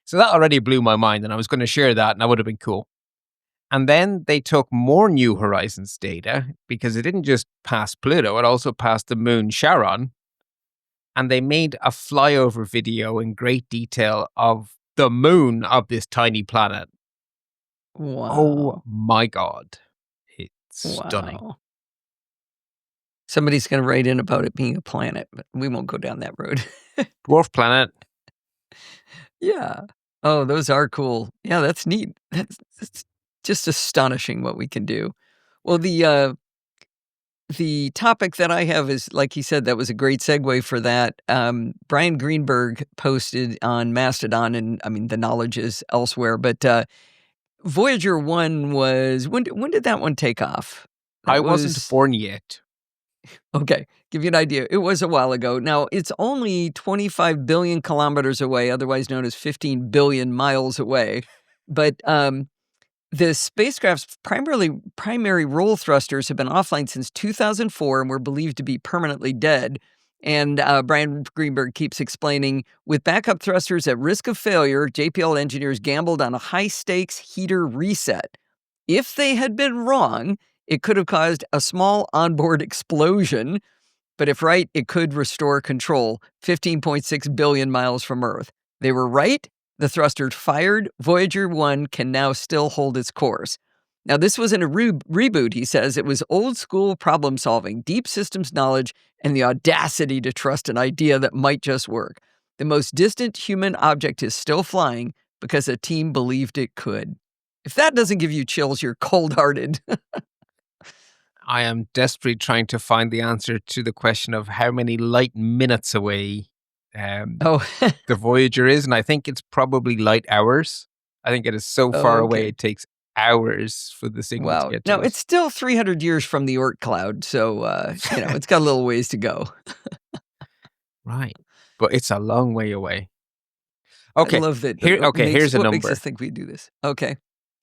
So that already blew my mind, and I was going to share that, and that would have been cool. And then they took more New Horizons data, because it didn't just pass Pluto, it also passed the moon Charon. And they made a flyover video in great detail of the moon of this tiny planet.
Wow.
Oh my God. It's stunning.
Wow. Somebody's going to write in about it being a planet, but we won't go down that road.
Dwarf planet.
Yeah. Oh, those are cool. Yeah, that's neat. That's just astonishing what we can do. Well, the topic that I have is, like he said, that was a great segue for that. Brian Greenberg posted on Mastodon, and I mean, the knowledge is elsewhere, but Voyager 1 was, when did that one take off?
I wasn't born yet.
Okay, give you an idea. It was a while ago. Now, it's only 25 billion kilometers away, otherwise known as 15 billion miles away. But the spacecraft's primary roll thrusters have been offline since 2004 and were believed to be permanently dead. And Brian Greenberg keeps explaining, with backup thrusters at risk of failure, JPL engineers gambled on a high-stakes heater reset. If they had been wrong, it could have caused a small onboard explosion, but if right, it could restore control 15.6 billion miles from Earth. They were right. The thrusters fired. Voyager 1 can now still hold its course. Now, this wasn't a reboot, he says. It was old-school problem-solving, deep systems knowledge, and the audacity to trust an idea that might just work. The most distant human object is still flying because a team believed it could. If that doesn't give you chills, you're cold-hearted.
I am desperately trying to find the answer to the question of how many light minutes away the Voyager is, and I think it's probably light hours. I think it is so far away, it takes hours for the signal to get to us.
It's still 300 years from the Oort cloud, so it's got a little ways to go.
Right, but it's a long way away. Okay,
I love that.
Here's a number.
What makes us think we do this? Okay.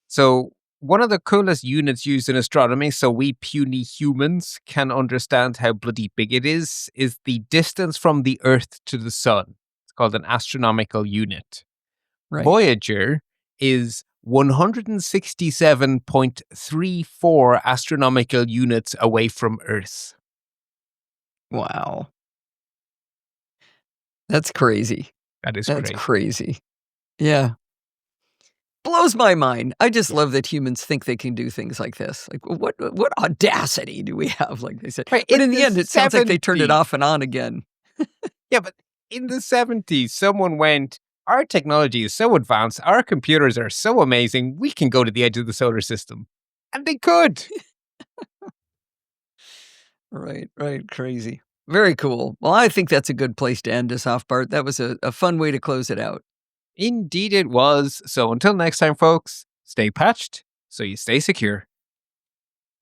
So one of the coolest units used in astronomy, so we puny humans can understand how bloody big it is the distance from the Earth to the Sun. It's called an astronomical unit.
Right.
Voyager is 167.34 astronomical units away from Earth.
Wow. That's crazy.
That's
crazy. Yeah. Blows my mind. I just love that humans think they can do things like this. Like, what audacity do we have, like they said?
Right,
but in the end, it sounds like they turned it off and on again.
Yeah, but in the 70s, someone went, our technology is so advanced, our computers are so amazing, we can go to the edge of the solar system. And they could.
Right. Crazy. Very cool. Well, I think that's a good place to end us off, Bart. That was a fun way to close it out.
Indeed it was. So until next time, folks, stay patched so you stay secure.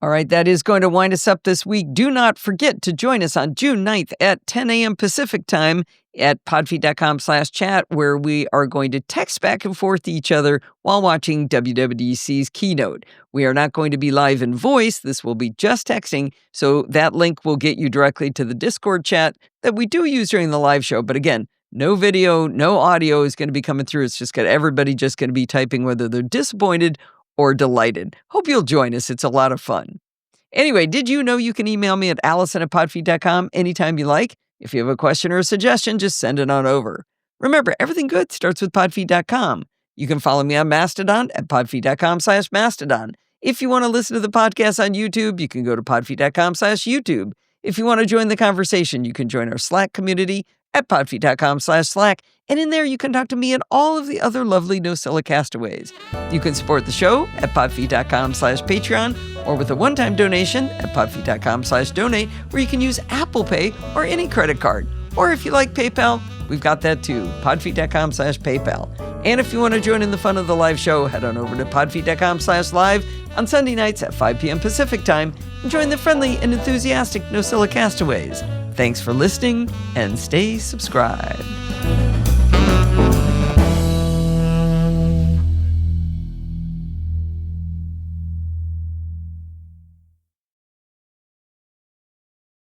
All right, that is going to wind us up this week. Do not forget to join us on June 9th at 10 a.m. Pacific time at podfeet.com/chat, where we are going to text back and forth to each other while watching WWDC's keynote. We are not going to be live in voice. This will be just texting, so that link will get you directly to the Discord chat that we do use during the live show. But again, No video, no audio is going to be coming through. It's just got everybody just going to be typing whether they're disappointed or delighted. Hope you'll join us. It's a lot of fun. Anyway, did you know you can email me at allison@podfeet.com anytime you like? If you have a question or a suggestion, just send it on over. Remember, everything good starts with podfeet.com. You can follow me on Mastodon at podfeet.com/Mastodon. If you want to listen to the podcast on YouTube, you can go to podfeet.com/YouTube. If you want to join the conversation, you can join our Slack community at podfeet.com/Slack. And in there, you can talk to me and all of the other lovely Nosilla castaways. You can support the show at podfeet.com/Patreon or with a one-time donation at podfeet.com/donate, where you can use Apple Pay or any credit card. Or if you like PayPal, we've got that too, podfeet.com/PayPal. And if you want to join in the fun of the live show, head on over to podfeet.com/live on Sunday nights at 5 p.m. Pacific time and join the friendly and enthusiastic Nosilla castaways. Thanks for listening and stay subscribed.